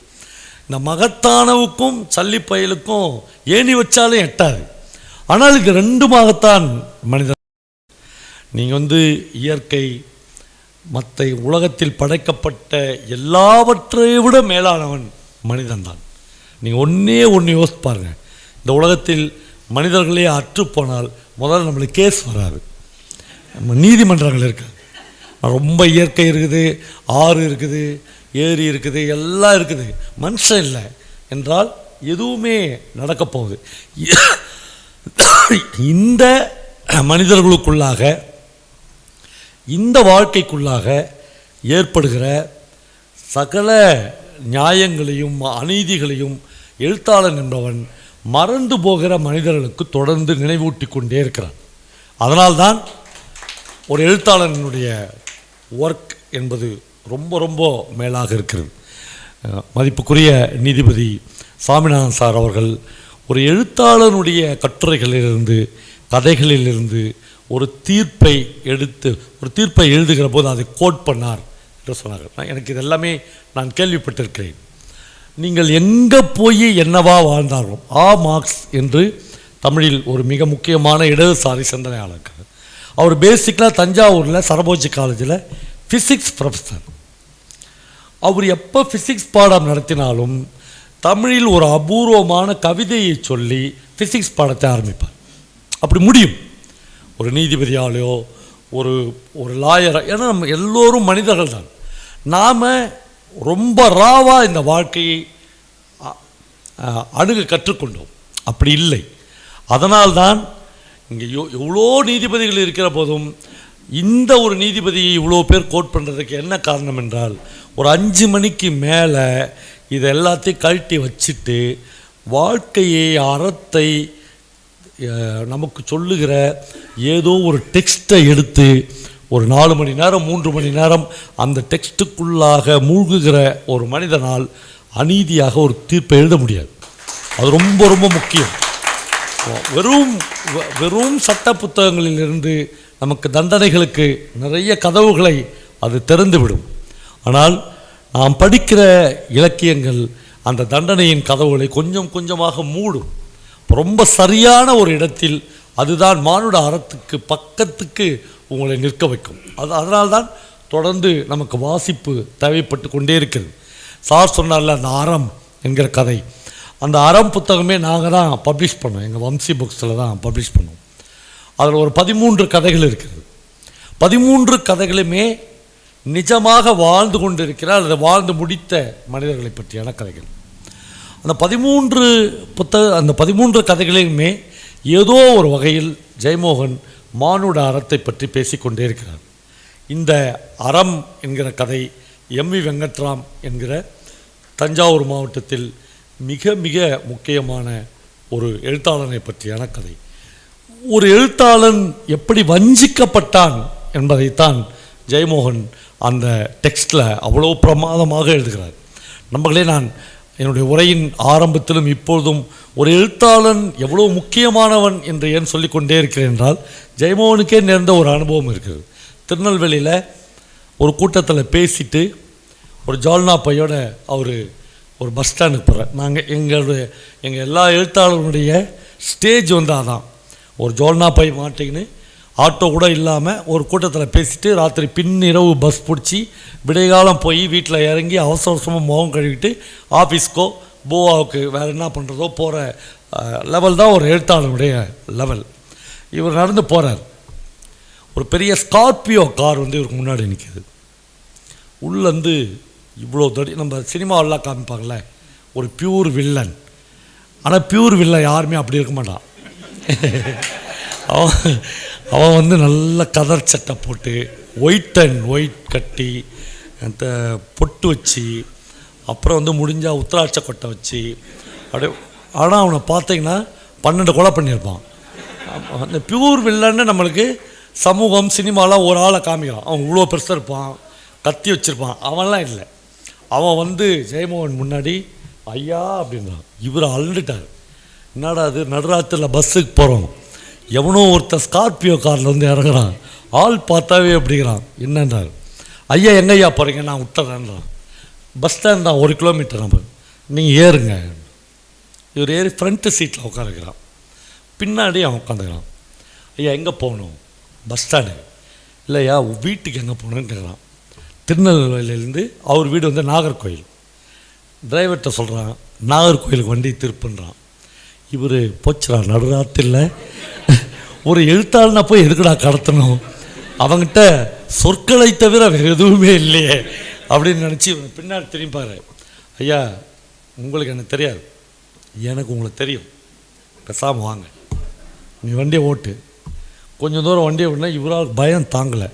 இந்த மகத்தானவுக்கும் சல்லிப்பயலுக்கும் ஏணி வச்சாலும் எட்டாது. ஆனால் இது 2மாகத்தான் மனிதன். நீங்கள் இயற்கை மற்ற உலகத்தில் படைக்கப்பட்ட எல்லாவற்றை விட மேலானவன் மனிதன்தான். நீங்கள் ஒன்று யோசித்து பாருங்கள், இந்த உலகத்தில் மனிதர்களே அற்றுப்போனால் முதல்ல நம்மளுக்கு கேஸ் வராது, நம்ம நீதிமன்றங்கள் இருக்காது. ரொம்ப இயற்கை இருக்குது, ஆறு இருக்குது, ஏரி இருக்குது, எல்லாம் இருக்குது. மனுஷன் இல்லை என்றால் எதுவுமே நடக்க போகுது. இந்த மனிதர்களுக்குள்ளாக, இந்த வாழ்க்கைக்குள்ளாக ஏற்படுகிற சகல நியாயங்களையும் அநீதிகளையும் எழுத்தாளன் என்பவன் மறந்து போகிற மனிதர்களுக்கு தொடர்ந்து நினைவூட்டி கொண்டே இருக்கிறான். அதனால்தான் ஒரு எழுத்தாளனுடைய ஒர்க் என்பது ரொம்ப ரொம்ப மேலாக இருக்கிறது. மதிப்புக்குரிய நீதிபதி சாமிநாதன் சார் அவர்கள் ஒரு எழுத்தாளனுடைய கட்டுரைகளிலிருந்து, கதைகளிலிருந்து ஒரு தீர்ப்பை எழுதுகிற போது அதை கோட் பண்ணார் என்று சொன்னார்கள். எனக்கு இதெல்லாமே நான் கேள்விப்பட்டிருக்கிறேன். நீங்கள் எங்கே போய் என்னவா வாழ்ந்தாலும் மார்க்ஸ் என்று தமிழில் ஒரு மிக முக்கியமான இடதுசாரி சிந்தனையாளர். அவர் பேசிக்கலாக தஞ்சாவூரில் சரபோஜி காலேஜில் ஃபிசிக்ஸ் ப்ரொஃபஸர். அவர் எப்போ ஃபிசிக்ஸ் பாடம் நடத்தினாலும் தமிழில் ஒரு அபூர்வமான கவிதையை சொல்லி ஃபிசிக்ஸ் பாடத்தை ஆரம்பிப்பார். அப்படி முடியும் ஒரு நீதிபதியாலேயோ ஒரு லாயரோ. ஏன்னா நம்ம எல்லோரும் மனிதர்கள் தான். நாம் ரொம்ப ராவாக இந்த வாழ்க்கையை அணுக கற்றுக்கொண்டோம். அப்படி இல்லை. அதனால்தான் இங்கே எவ்வளோ நீதிபதிகள் இருக்கிற போதும் இந்த ஒரு நீதிபதியை இவ்வளோ பேர் கோட் பண்ணுறதுக்கு என்ன காரணம் என்றால், ஒரு 5 மணிக்கு மேலே இதை எல்லாத்தையும் கழட்டி வச்சுட்டு வாழ்க்கையை, அறத்தை நமக்கு சொல்லுகிற ஏதோ ஒரு டெக்ஸ்ட்டை எடுத்து ஒரு 4 மணி நேரம் 3 மணி நேரம் அந்த டெக்ஸ்ட்டுக்குள்ளாக மூழ்குகிற ஒரு மனிதனால் அநீதியாக ஒரு தீர்ப்பை எழுத முடியாது. அது ரொம்ப ரொம்ப முக்கியம். வெறும் சட்ட புத்தகங்களிலிருந்து நமக்கு தண்டனைகளுக்கு நிறைய கதவுகளை அது திறந்துவிடும். ஆனால் நாம் படிக்கிற இலக்கியங்கள் அந்த தண்டனையின் கதவுகளை கொஞ்சம் கொஞ்சமாக மூடும். ரொம்ப சரியான ஒரு இடத்தில் அதுதான் மானுட அறத்துக்கு பக்கத்துக்கு உங்களை நிற்க வைக்கும். அதனால்தான் தொடர்ந்து நமக்கு வாசிப்பு தேவைப்பட்டு கொண்டே இருக்கிறது. சார் சொன்னார்ல அந்த அறம் என்கிற கதை, அந்த அறம் புத்தகமே நாங்கள் தான் பப்ளிஷ் பண்ணோம். எங்கள் வம்சி புக்ஸில் தான் பப்ளிஷ் பண்ணோம். அதில் ஒரு 13 கதைகள் இருக்கிறது. 13 கதைகளுமே நிஜமாக வாழ்ந்து கொண்டு இருக்கிறார் அல்லது வாழ்ந்து முடித்த மனிதர்களை பற்றியான கதைகள். அந்த 13 கதைகளையுமே ஏதோ ஒரு வகையில் ஜெயமோகன் மானுட அறத்தை பற்றி பேசிக்கொண்டே இருக்கிறார். இந்த அறம் என்கிற கதை எம்வி வெங்கட்ராம் என்கிற தஞ்சாவூர் மாவட்டத்தில் மிக மிக முக்கியமான ஒரு எழுத்தாளனை பற்றியான கதை. ஒரு எழுத்தாளன் எப்படி வஞ்சிக்கப்பட்டான் என்பதைத்தான் ஜெயமோகன் அந்த டெக்ஸ்டில் அவ்வளோ பிரமாதமாக எழுதுகிறார். நம்மளே நான் என்னுடைய உரையின் ஆரம்பத்திலும் இப்பொழுதும் ஒரு எழுத்தாளன் எவ்வளோ முக்கியமானவன் என்று ஏன் சொல்லிக்கொண்டே இருக்கிறேன் என்றால், ஜெயமோகனுக்கே நேர்ந்த ஒரு அனுபவம் இருக்குது. திருநெல்வேலியில் ஒரு கூட்டத்தில் பேசிட்டு ஒரு ஜால்னா பையோட அவர் ஒரு பஸ் ஸ்டாண்டுக்கு போகிறார். எங்கள் எல்லா எழுத்தாளர்களுடைய ஸ்டேஜ் வந்து அதான். ஒரு ஜோல்னா பை மாட்டிக்கின்னு ஆட்டோ கூட இல்லாமல் ஒரு கூட்டத்தில் பேசிட்டு ராத்திரி பின்னிரவு பஸ் பிடிச்சி விடைகாலம் போய் வீட்டில் இறங்கி அவசர அவசரமாக முகம் கழுவிட்டு ஆஃபீஸ்க்கோ போவாவுக்கு வேறு என்ன பண்ணுறதோ போகிற லெவல் தான் ஒரு எழுத்தாளனுடைய லெவல். இவர் நடந்து போகிறார். ஒரு பெரிய ஸ்கார்பியோ கார் வந்து இவருக்கு முன்னாடி நிற்கிது. உள்ளேருந்து இவ்வளோ நம்ம சினிமாவெல்லாம் காமிப்பாங்கள்ல ஒரு பியூர் வில்லன். ஆனால் பியூர் வில்லன் யாருமே அப்படி இருக்க மாட்டான். அவன் வந்து நல்ல கதர் சட்டை போட்டு ஒயிட் கட்டி அந்த பொட்டு வச்சு அப்புறம் வந்து முடிஞ்சால் உத்திராட்ச கொட்டை வச்சு அப்படியே. ஆனால் அவனை பார்த்தீங்கன்னா 12 கொலை பண்ணியிருப்பான். அந்த பியூர் வில்லன்னு நம்மளுக்கு சமூகம் சினிமாலாம் ஒரு ஆளை காமிக்கிறான். அவன் இவ்வளோ பெருசாக இருப்பான், கத்தி வச்சுருப்பான். அவன்லாம் இல்லை. அவன் வந்து ஜெயமோகன் முன்னாடி ஐயா அப்படின்றான். இவர் அழுந்துட்டார். என்னடா அது, நடுராத்திரில் பஸ்ஸுக்கு போகிறோம், எவனோ ஒருத்தர் ஸ்கார்பியோ காரில் வந்து இறங்குறான். ஆள் பார்த்தாவே அப்படிங்கிறான். என்னன்றார், ஐயா எங்கய்யா போகிறீங்க, நான் விட்டுறேன்றான். பஸ் ஸ்டாண்ட் தான் 1 கிலோமீட்டர். நம்ம நீங்கள் ஏறுங்க. இவர் ஏறி ஃப்ரண்ட்டு சீட்டில் உட்காந்துக்கிறான். பின்னாடி அவன் உட்காந்துக்கிறான். ஐயா எங்கே போகணும், பஸ் ஸ்டாண்டு. இல்லையா வீட்டுக்கு எங்கே போகணுன்னு கேட்குறான். திருநெல்வேலியிலேருந்து அவர் வீடு வந்து நாகர்கோயில். டிரைவர்கிட்ட சொல்கிறான் நாகர்கோயிலுக்கு வண்டி திருப்புன்றான். இவர் போச்சுறான். நடுராத்திரில் ஒரு எழுத்தாளனா போய் எதுக்குடா கடத்தணும், அவங்ககிட்ட சொற்களை தவிர வேறு எதுவுமே இல்லையே அப்படின்னு நினச்சி பின்னாடி திரும்பிப்பார். ஐயா உங்களுக்கு எனக்கு தெரியாது, எனக்கு உங்களுக்கு தெரியும், பேசாமல் வாங்க, நீ வண்டியை ஓட்டு. கொஞ்சம் தூரம் வண்டியை ஓட்டினா இவரால் பயம் தாங்கலை.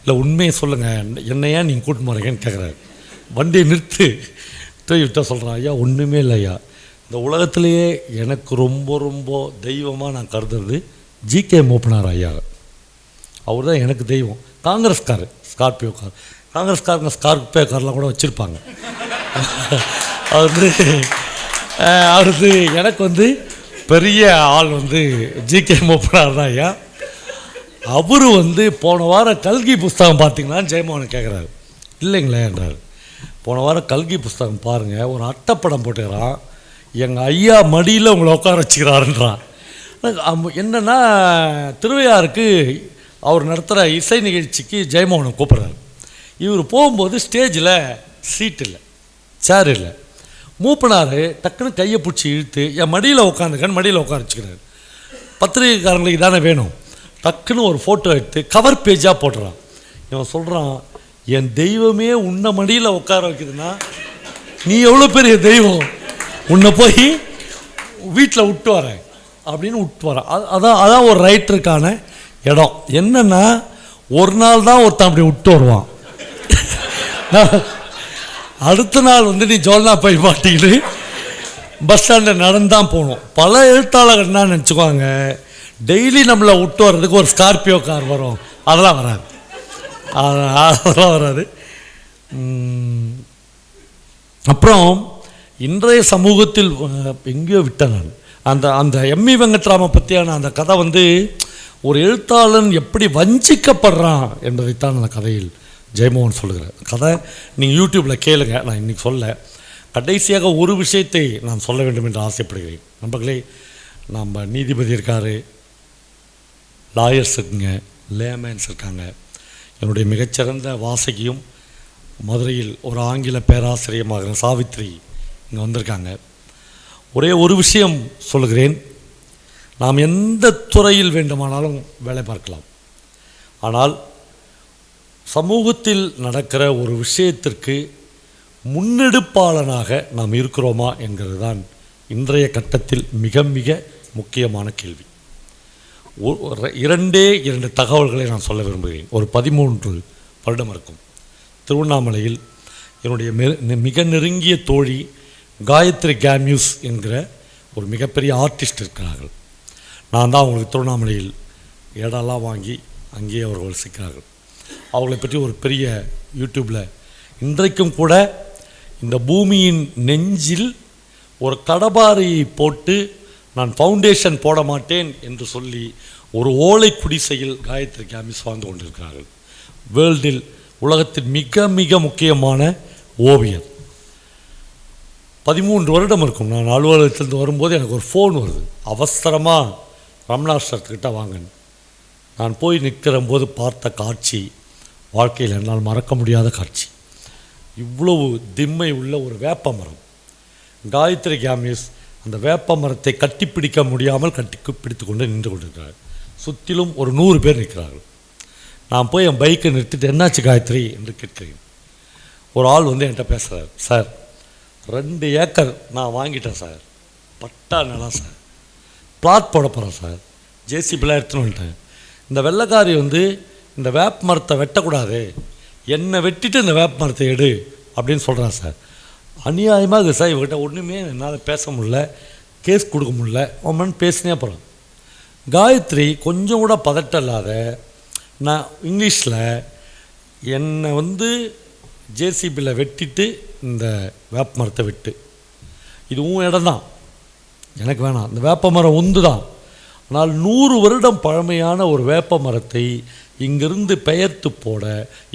இல்லை உண்மையை சொல்லுங்கள், என்ன ஏன் நீங்கள் கூட்டு போகிறீங்கன்னு கேட்குறாரு. வண்டியை நிறுத்து விட்டா சொல்கிறான், ஐயா ஒன்றுமே இல்லை ஐயா, இந்த உலகத்திலேயே எனக்கு ரொம்ப ரொம்ப தெய்வமாக நான் கருதுறது ஜிகே மூப்பனார் ஐயா. அவர் தான் எனக்கு தெய்வம். காங்கிரஸ்கார், ஸ்கார்பியோ கார், காங்கிரஸ்காரங்க ஸ்கார்பியோ கார்லாம் கூட வச்சுருப்பாங்க. அவருக்கு எனக்கு வந்து பெரிய ஆள் வந்து ஜிகே மூப்பனார் தான் ஐயா. அவர் வந்து போன வாரம் கல்கி புஸ்தகம் பார்த்தீங்களான்னு ஜெயமோகன் கேட்குறாரு. இல்லைங்களே என்றார். போன வாரம் கல்கி புஸ்தகம் பாருங்கள், ஒரு அட்டைப்படம் போட்டுக்கிறான், எங்கள் ஐயா மடியில் உங்களை உட்கார வச்சுக்கிறாருன்றான். என்னென்னா திருவையாருக்கு அவர் நடத்துகிற இசை நிகழ்ச்சிக்கு ஜெயமோகனை கூப்பிட்றாரு. இவர் போகும்போது ஸ்டேஜில் சீட் இல்லை, சேர் இல்லை. மூப்பனார் டக்குன்னு கையை பிடிச்சி இழுத்து என் மடியில் உட்காந்துக்கன்னு மடியில் உட்கார வச்சுக்கிறாரு. பத்திரிகைக்காரங்களுக்கு தானே வேணும். டக்குன்னு ஒரு ஃபோட்டோ எடுத்து கவர் பேஜாக போட்டுறான். இவன் சொல்கிறான், என் தெய்வமே உன்னை மடியில் உட்கார வைக்குதுன்னா நீ எவ்வளோ பெரிய தெய்வம், உன்னை போய் வீட்டில் விட்டு வரேன் அப்படின்னு விட்டு வரேன். அதான் ஒரு ரைட்டருக்கான இடம். என்னென்னா ஒரு நாள் தான் ஒருத்தன் அப்படி விட்டு வருவான், அடுத்த நாள் வந்து நீ ஜோல்னா போய் மாட்டிக்கிட்டு பஸ் ஸ்டாண்டில் நடந்தான் போகணும். பல எழுத்தாளர்கள் என்ன நினச்சிக்குவாங்க, டெய்லி நம்மளை விட்டு வர்றதுக்கு ஒரு ஸ்கார்பியோ கார் வரும், அதெல்லாம் வராது, அதெல்லாம் வராது. அப்புறம் இன்றைய சமூகத்தில் எங்கேயோ விட்டேன் நான் அந்த எம்இ வெங்கட்ராம பற்றியான அந்த கதை வந்து ஒரு எழுத்தாளன் எப்படி வஞ்சிக்கப்படுறான் என்பதைத்தான் அந்த கதையில் ஜெயமோகன் சொல்லுகிறார். கதை நீங்கள் யூடியூப்பில் கேளுங்க, நான் இன்றைக்கி சொல்ல. கடைசியாக ஒரு விஷயத்தை நான் சொல்ல வேண்டும் என்று ஆசைப்படுகிறேன். நண்பர்களே, நம்ம நீதிபதி இருக்கார், லாயர்ஸ் இருக்குங்க, லேமேன்ஸ் இருக்காங்க. என்னுடைய மிகச்சிறந்த வாசகியும் மதுரையில் ஒரு ஆங்கில பேராசிரியமாக சாவித்ரி இங்கே வந்திருக்காங்க. ஒரே ஒரு விஷயம் சொல்லுகிறேன், நாம் எந்த துறையில் வேண்டுமானாலும் வேலை பார்க்கலாம், ஆனால் சமூகத்தில் நடக்கிற ஒரு விஷயத்திற்கு முன்னெடுப்பாளனாக நாம் இருக்கிறோமா என்கிறது தான் இன்றைய கட்டத்தில் மிக மிக முக்கியமான கேள்வி. இரண்டு தகவல்களை நான் சொல்ல விரும்புகிறேன். ஒரு 13 வருடம் இருக்கும், திருவண்ணாமலையில் என்னுடைய மிக நெருங்கிய தோழி காயத்ரி கேம்யூஸ் என்கிற ஒரு மிகப்பெரிய ஆர்டிஸ்ட் இருக்கிறார்கள். நான் தான் அவங்களுக்கு திருவண்ணாமலையில் இடம்லாம் வாங்கி அங்கேயே அவர்கள் வசிக்கிறார்கள். அவங்களை பற்றி ஒரு பெரிய யூடியூப்பில் இன்றைக்கும் கூட இந்த பூமியின் நெஞ்சில் ஒரு கடபாரியை போட்டு நான் ஃபவுண்டேஷன் போட மாட்டேன் என்று சொல்லி ஒரு ஓலை குடிசையில் காயத்ரி கேமிஸ் வாழ்ந்து கொண்டிருக்கிறார்கள். வேர்ல்டில் உலகத்தின் மிக மிக முக்கியமான ஓவியர். 13 வருடம் இருக்கும். நான் அலுவலகத்திலிருந்து வரும்போது எனக்கு ஒரு ஃபோன் வருது, அவசரமாக ரமணாஸ்வரத்துக்கிட்ட வாங்கன்னு. நான் போய் நிற்கிற போது பார்த்த காட்சி வாழ்க்கையில் என்னால் மறக்க முடியாத காட்சி. இவ்வளவு திம்மை உள்ள ஒரு வேப்ப மரம். காயத்ரி கேமிஸ் அந்த வேப்ப மரத்தை கட்டிப்பிடிக்க முடியாமல் பிடித்து கொண்டு நின்று கொண்டிருக்கிறார். சுற்றிலும் ஒரு 100 பேர் நிற்கிறார்கள். நான் போய் என் பைக்கை நிறுத்திட்டு என்னாச்சு காயத்ரி என்று கேட்கிறேன். ஒரு ஆள் வந்து என்கிட்ட பேசுகிறார், சார் 2 ஏக்கர் நான் வாங்கிட்டேன் சார், பட்டா நிலம் சார், பிளாட் போட போகிறேன் சார், ஜேசிபிலாம் எடுத்துன்னு வந்துட்டேன். இந்த வெள்ளைக்காரி வந்து இந்த வேப்ப மரத்தை வெட்டக்கூடாது, என்னை வெட்டிட்டு இந்த வேப்ப மரத்தை எடு அப்படின்னு சொல்கிறான் சார். அநியாயமாக இருக்குது சார், இவர்கிட்ட ஒன்றுமே என்னால் பேச முடியல, கேஸ் கொடுக்க முடியல, அவன் பேசினே போகிறான். காயத்ரி கொஞ்சம் கூட பதட்டம் இல்லாத, நான் இங்கிலீஷில் என்னை வந்து ஜேசிபியில் வெட்டிட்டு இந்த வேப்ப மரத்தை வெட்டு, இதுவும் இடம் தான், எனக்கு வேணாம், இந்த வேப்ப மரம் உந்து தான், ஆனால் 100 வருடம் பழமையான ஒரு வேப்ப மரத்தை இங்கிருந்து பெயர்த்து போட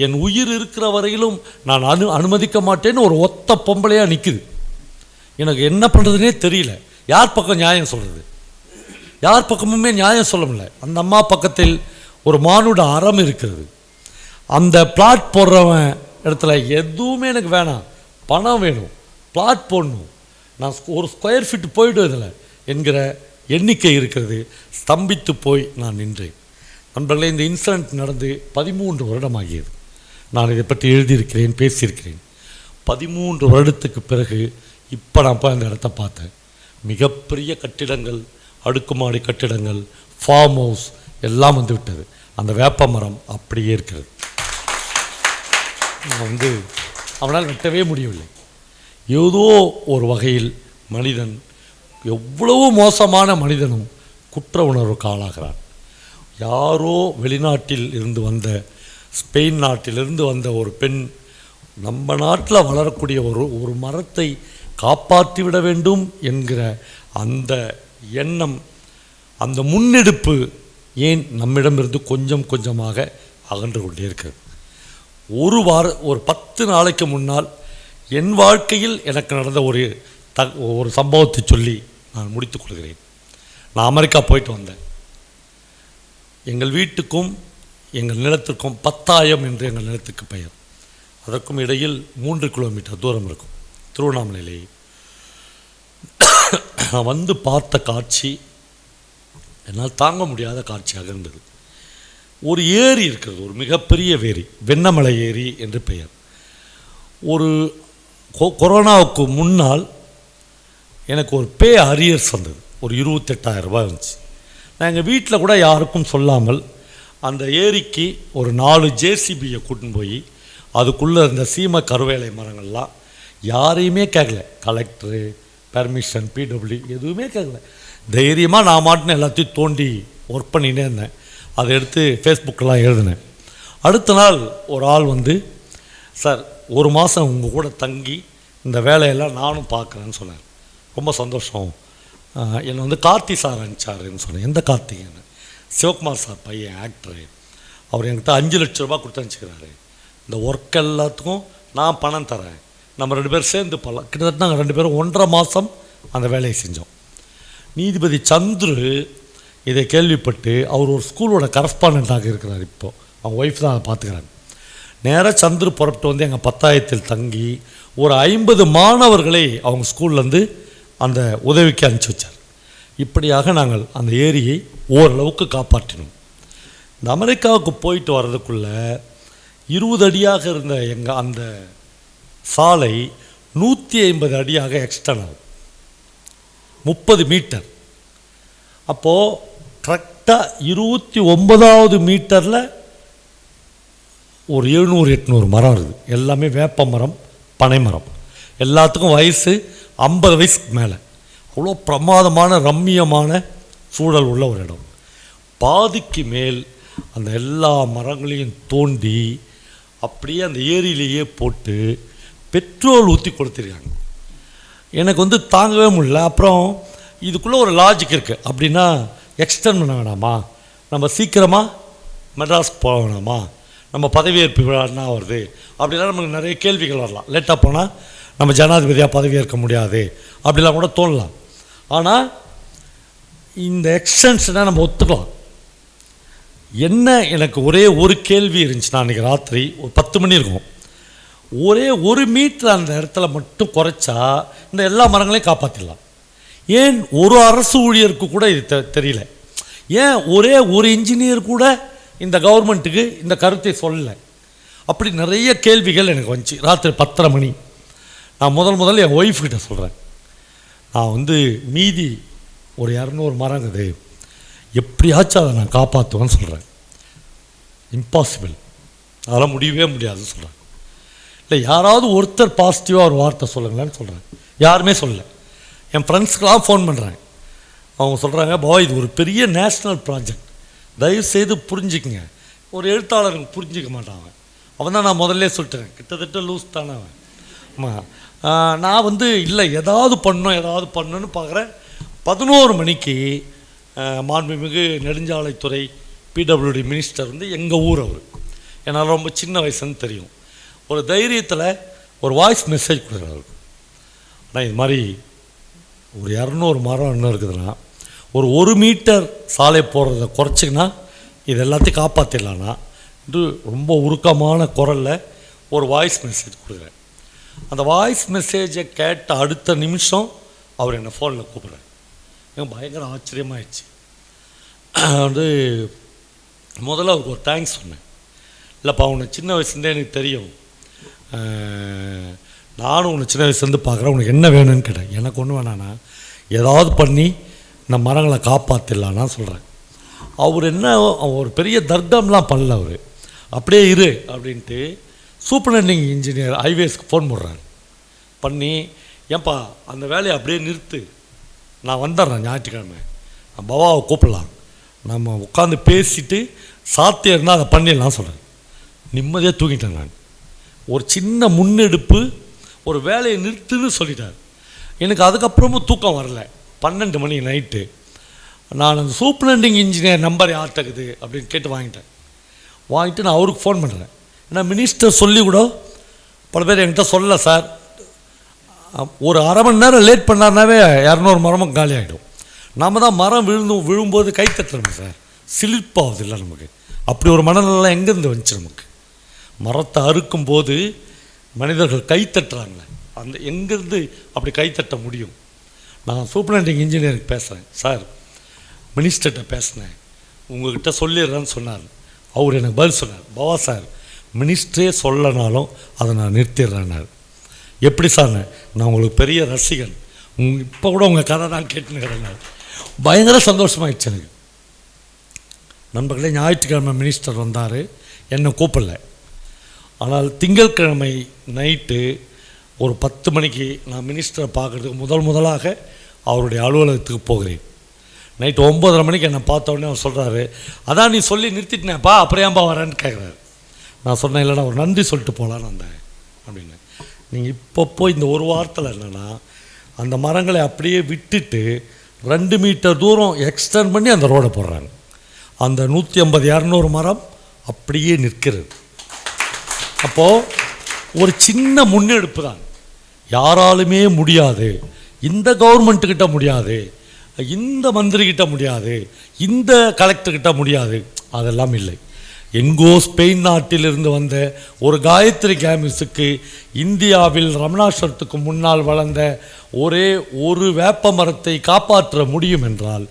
என் உயிர் இருக்கிற வரையிலும் நான் அனுமதிக்க மாட்டேன்னு ஒரு ஒத்த பொம்பளையாக நிற்குது. எனக்கு என்ன பண்ணுறதுனே தெரியல. யார் பக்கம் நியாயம் சொல்கிறது? யார் பக்கமுமே நியாயம் சொல்ல முடியல. அந்த அம்மா பக்கத்தில் ஒரு மானுட அறம் இருக்கிறது. அந்த பிளாட் போடுறவன் இடத்துல எதுவுமே எனக்கு வேணாம், பணம் வேணும், பிளாட் போடணும், நான் ஒரு ஸ்கொயர் ஃபீட் போய்டும் இதில் என்கிற எண்ணிக்கை இருக்கிறது. ஸ்தம்பித்து போய் நான் நின்றேன். நண்பர்களே, இந்த இன்சிடென்ட் நடந்து 13 வருடம் ஆகியது. நான் இதை பற்றி எழுதியிருக்கிறேன், பேசியிருக்கிறேன். 13 வருடத்துக்கு பிறகு இப்போ நான் போய் அந்த இடத்த பார்த்தேன். மிகப்பெரிய கட்டிடங்கள், அடுக்குமாடி கட்டிடங்கள், ஃபார்ம் ஹவுஸ் எல்லாம் வந்து விட்டது. அந்த வேப்ப மரம் அப்படியே இருக்கிறது. அவனால் வெட்டவே முடியவில்லை. ஏதோ ஒரு வகையில் மனிதன், எவ்வளவு மோசமான மனிதனும் குற்ற உணர்வுக்கு ஆளாகிறான். யாரோ வெளிநாட்டில் இருந்து வந்த, ஸ்பெயின் நாட்டிலிருந்து வந்த ஒரு பெண் நம்ம நாட்டில் வளரக்கூடிய ஒரு மரத்தை காப்பாற்றிவிட வேண்டும் என்கிற அந்த எண்ணம், அந்த முன்னெடுப்பு ஏன் நம்மிடமிருந்து கொஞ்சம் கொஞ்சமாக அகன்று கொண்டே இருக்கிறது. ஒரு 10 நாளைக்கு முன்னால் என் வாழ்க்கையில் எனக்கு நடந்த ஒரு சம்பவத்தை சொல்லி நான் முடித்துக் கொள்கிறேன். நான் அமெரிக்கா போயிட்டு வந்தேன். எங்கள் வீட்டுக்கும் எங்கள் நிலத்திற்கும் 10,000 என்று எங்கள் நிலத்துக்கு பெயர். அதற்கும் இடையில் 3 கிலோமீட்டர் தூரம் இருக்கும். திருவண்ணாமலையிலே நான் வந்து பார்த்த காட்சி என்னால் தாங்க முடியாத காட்சியாக இருந்தது. ஒரு ஏரி இருக்கிறது, ஒரு மிகப்பெரிய ஏரி, வெண்ணமலை ஏரி என்று பெயர். ஒரு கொரோனாவுக்கு முன்னால் எனக்கு ஒரு அரியர்ஸ் வந்தது. ஒரு 28,000 ரூபாய் இருந்துச்சு. நான் எங்கள் வீட்டில் கூட யாருக்கும் சொல்லாமல் அந்த ஏரிக்கு ஒரு 4 ஜேசிபியை கூட்டின்னு போய் அதுக்குள்ளே இருந்த சீம கருவேலை மரங்கள்லாம் யாரையுமே கேட்கல. கலெக்டரு, பெர்மிஷன், பிடபிள்யூ எதுவுமே கேட்கல. தைரியமாக நான் மாட்டின எல்லாத்தையும் தோண்டி ஒர்க் பண்ணிகிட்டே இருந்தேன். அதை எடுத்து ஃபேஸ்புக்கெலாம் எழுதினேன். அடுத்த நாள் ஒரு ஆள் வந்து, சார் 1 மாதம் உங்கள் கூட தங்கி இந்த வேலையெல்லாம் நானும் பார்க்குறேன்னு சொன்னேன். ரொம்ப சந்தோஷம். என்னை வந்து கார்த்தி சார் அனுப்பிச்சாருன்னு சொன்னேன். எந்த கார்த்திகேயன்? சிவகுமார் சார் பையன், ஆக்டரு. அவர் என்கிட்ட 5 லட்ச ரூபா கொடுத்து அனுப்பிச்சிக்கிறாரு. இந்த ஒர்க் எல்லாத்துக்கும் நான் பணம் தரேன், நம்ம 2 பேரும் சேர்ந்து போகலாம். கிட்டத்தட்ட நாங்கள் 2 பேரும் 1.5 மாதம் அந்த வேலையை செஞ்சோம். நீதிபதி சந்துரு இதை கேள்விப்பட்டு, அவர் ஒரு ஸ்கூலோட கரஸ்பாண்டண்ட்டாக இருக்கிறார். இப்போது அவங்க ஒய்ஃப் தான் அதை பார்த்துக்கிறாங்க. நேராக சந்துரு புறப்பட்டு வந்து எங்கள் 10,000 தங்கி ஒரு 50 மாணவர்களை அவங்க ஸ்கூல்லேருந்து அந்த உதவிக்கு அனுப்பிச்சி வச்சார். இப்படியாக நாங்கள் அந்த ஏரியை ஓரளவுக்கு காப்பாற்றினோம். இந்த அமெரிக்காவுக்கு போயிட்டு வர்றதுக்குள்ளே 20 அடியாக இருந்த எங்கள் அந்த சாலை 150 அடியாக எக்ஸ்டர்ன் ஆகும், 30 மீட்டர். அப்போது கரெக்டாக 29வது மீட்டரில் ஒரு 700-800 மரம் இருக்குது. எல்லாமே வேப்ப மரம், பனை மரம். எல்லாத்துக்கும் வயசு 50 வயசுக்கு மேலே. அவ்வளோ பிரமாதமான ரம்மியமான சூழல் உள்ள ஒரு இடம். பாதிக்கு மேல் அந்த எல்லா மரங்களையும் தோண்டி அப்படியே அந்த ஏரியிலேயே போட்டு பெட்ரோல் ஊற்றி கொடுத்துருக்காங்க. எனக்கு வந்து தாங்கவே முடியல. அப்புறம் இதுக்குள்ளே ஒரு லாஜிக் இருக்குது. அப்படின்னா எக்ஸ்டெண்ட் பண்ண வேணாமா, நம்ம சீக்கிரமாக மெட்ராஸ்க்கு போக வேணாமா, நம்ம பதவியேற்பு விழான்னா வருது அப்படிலாம் நமக்கு நிறைய கேள்விகள் வரலாம். லேட்டாக போனால் நம்ம ஜனாதிபதியாக பதவியேற்க முடியாது அப்படிலாம் கூட தோணலாம். ஆனால் இந்த எக்ஸ்டென்ஷனை நம்ம ஒத்துக்கலாம். என்ன, எனக்கு ஒரே ஒரு கேள்வி இருந்துச்சு. நான் அன்றைக்கி ராத்திரி ஒரு 10 மணி இருக்கும். ஒரே 1 மீட்டர் அந்த இடத்துல மட்டும் குறைச்சா இந்த எல்லா மரங்களையும் காப்பாற்றிடலாம். ஏன் ஒரு அரசு ஊழியருக்கு கூட இது தெரியல? ஏன் ஒரே ஒரு இன்ஜினியர் கூட இந்த கவர்மெண்ட்டுக்கு இந்த கருத்தை சொல்லலை? அப்படி நிறைய கேள்விகள் எனக்கு வந்துச்சு. ராத்திரி 10:30 மணி. நான் முதல்ல என் ஒய்ஃப்கிட்ட சொல்கிறேன், நான் வந்து மீதி ஒரு 200 மரங்குது, எப்படியாச்சும் அதை நான் காப்பாற்றுவேன்னு சொல்கிறேன். இம்பாசிபிள், அதெல்லாம் முடியவே முடியாதுன்னு சொல்கிறேன். இல்லை, யாராவது ஒருத்தர் பாசிட்டிவாக ஒரு வார்த்தை சொல்லுங்களேன்னு சொல்கிறேன். யாருமே சொல்லலை. என் ஃப்ரெண்ட்ஸ்க்கெலாம் ஃபோன் பண்ணுறேன். அவங்க சொல்கிறாங்க, பாய் இது ஒரு பெரிய நேஷ்னல் ப்ராஜெக்ட், தயவுசெய்து புரிஞ்சுக்குங்க. ஒரு எழுத்தாளருக்கு புரிஞ்சிக்க மாட்டாங்க. அவன் தான் நான் முதல்ல சொல்லிட்டேன், கிட்டத்தட்ட லூஸ் தானே அவன். ஆமாம், நான் வந்து இல்லை ஏதாவது பண்ணணும்னு பார்க்குறேன். 11 மணிக்கு மாண்புமிகு நெடுஞ்சாலைத்துறை பிடபிள்யூடி மினிஸ்டர் வந்து எங்கள் ஊர் அவர், என்னால் ரொம்ப சின்ன வயசுன்னு தெரியும், ஒரு தைரியத்தில் ஒரு வாய்ஸ் மெசேஜ் கொடுக்குறாரு. ஆனால் இது மாதிரி ஒரு 200 மரம் என்ன இருக்குதுன்னா, ஒரு 1 மீட்டர் சாலை போடுறத குறைச்சிங்கன்னா இது எல்லாத்தையும் காப்பாற்றிடலான்னா இது ரொம்ப உருக்கமான குரலில் ஒரு வாய்ஸ் மெசேஜ் கொடுக்குறேன். அந்த வாய்ஸ் மெசேஜை கேட்ட அடுத்த நிமிஷம் அவர் என்னை ஃபோனில் கூப்பிட்றாரு. எனக்கு பயங்கர ஆச்சரியமாகிடுச்சு. வந்து முதல்ல அவருக்கு ஒரு தேங்க்ஸ் சொன்னேன். இல்லைப்பா உன்னை சின்ன வயசுலேருந்தே எனக்கு தெரியும், நானும் உன்னை சின்ன வயசுலேருந்து பார்க்குறேன், உனக்கு என்ன வேணும்னு கேட்டேன். எனக்கு ஒன்று வேணாண்ணா, ஏதாவது பண்ணி இந்த மரங்களை காப்பாற்றிடலான்னா சொல்கிறேன். அவர் என்ன ஒரு பெரிய தர்க்கம்லாம் பண்ணல, அவர் அப்படியே இரு அப்படின்ட்டு சூப்பரண்டிங் இன்ஜினியர் ஹைவேஸ்க்கு ஃபோன் போடுறாரு. பண்ணி ஏன்பா அந்த வேலையை அப்படியே நிறுத்து, நான் வந்துடுறேன் ஞாயிற்றுக்கிழமை, நான் பவாவை கூப்பிடலாம், நம்ம உட்காந்து பேசிட்டு சாத்தியம் இருந்தால் அதை பண்ணிடலாம் சொல்கிறேன். நிம்மதியாக தூங்கிட்டேன் நான். ஒரு சின்ன முன்னெடுப்பு, ஒரு வேலையை நிறுத்துன்னு சொல்லிட்டார். எனக்கு அதுக்கப்புறமும் தூக்கம் வரல. 12 மணி நைட்டு நான் அந்த சூப்பரண்டிங் இன்ஜினியர் நம்பர் யார்கிட்டக்குது அப்படின்னு கேட்டு வாங்கிட்டு நான் அவருக்கு ஃபோன் பண்ணுறேன். ஏன்னா மினிஸ்டர் சொல்லி கூட பல பேர் என்கிட்ட சொல்லலை சார், ஒரு அரை மணி நேரம் லேட் பண்ணார்னாவே 200 மரமும் காலி ஆகிடும். நாம் தான் மரம் விழும்போது கை தட்டுறோம் சார், சிலிப்பாகுது இல்லை நமக்கு. அப்படி ஒரு மனநலம் எங்கேருந்து வந்துச்சு நமக்கு? மரத்தை அறுக்கும்போது மனிதர்கள் கை தட்டுறாங்களே, அந்த எங்கேருந்து அப்படி கைத்தட்ட முடியும்? நான் சூப்பரண்டிங் இன்ஜினியருக்கு பேசுகிறேன், சார் மினிஸ்டர்கிட்ட பேசினேன், உங்கள்கிட்ட சொல்லிடுறேன்னு சொன்னார். அவர் எனக்கு பதில் சொன்னார், பவா சார் மினிஸ்டரே சொல்லனாலும் அதை நான் நிறுத்திடுறேன்னார். எப்படி சார்? நான் உங்களுக்கு பெரிய ரசிகன், இப்போ கூட உங்கள் கதை தான் கேட்டுனுக்கிறேன். பயங்கர சந்தோஷமாகிடுச்சு எனக்கு. நண்பர்களே, ஞாயிற்றுக்கிழமை மினிஸ்டர் வந்தார், என்னை கூப்பிடல. ஆனால் திங்கட்கிழமை நைட்டு ஒரு 10 மணிக்கு நான் மினிஸ்டரை பார்க்குறதுக்கு முதலாக அவருடைய அலுவலகத்துக்கு போகிறேன். நைட்டு 9:30 மணிக்கு என்னை பார்த்த உடனே அவர் சொல்கிறாரு, அதான் நீ சொல்லி நிறுத்திட்டேன்ப்பா, அப்புறம் ஏன்பா வரேன்னு கேட்குறாரு. நான் சொன்னேன், இல்லைனா ஒரு நன்றி சொல்லிட்டு போகலான்னு வந்தேன் அப்படின்னு. நீங்கள் இப்போ இந்த ஒரு வாரத்தில் என்னென்னா அந்த மரங்களை அப்படியே விட்டுட்டு 2 மீட்டர் தூரம் எக்ஸ்டெண்ட் பண்ணி அந்த ரோடை போடுறாங்க. அந்த 150-200 மரம் அப்படியே நிற்கிறது. அப்போது ஒரு சின்ன முன்னெடுப்பு தான். யாராலுமே முடியாது, இந்த கவர்மெண்ட்டுக்கிட்ட முடியாது, இந்த மந்திரிக்கிட்ட முடியாது, இந்த கலெக்டர்கிட்ட முடியாது, அதெல்லாம் இல்லை. எங்கோ ஸ்பெயின் நாட்டிலிருந்து வந்த ஒரு காயத்ரி கேமிஸுக்கு இந்தியாவில் ரமணாஸ்வரத்துக்கு முன்னால் வளர்ந்த ஒரே ஒரு வேப்ப மரத்தை காப்பாற்ற முடியும் என்றால்,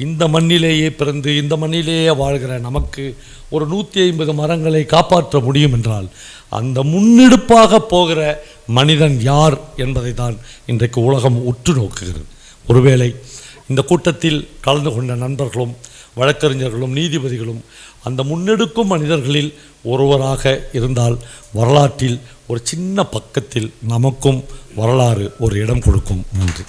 இந்த மண்ணிலேயே பிறந்து இந்த மண்ணிலேயே வாழ்கிற நமக்கு ஒரு 150 மரங்களை காப்பாற்ற முடியும் என்றால், அந்த முன்னெடுப்பாக போகிற மனிதன் யார் என்பதை தான் இன்றைக்கு உலகம் உற்று நோக்குகிறது. ஒருவேளை இந்த கூட்டத்தில் கலந்து கொண்ட நண்பர்களும் வழக்கறிஞர்களும் நீதிபதிகளும் அந்த முன்னெடுக்கும் மனிதர்களில் ஒருவராக இருந்தால், வரலாற்றில் ஒரு சின்ன பக்கத்தில் நமக்கும் வரலாறு ஒரு இடம் கொடுக்கும். நன்றி.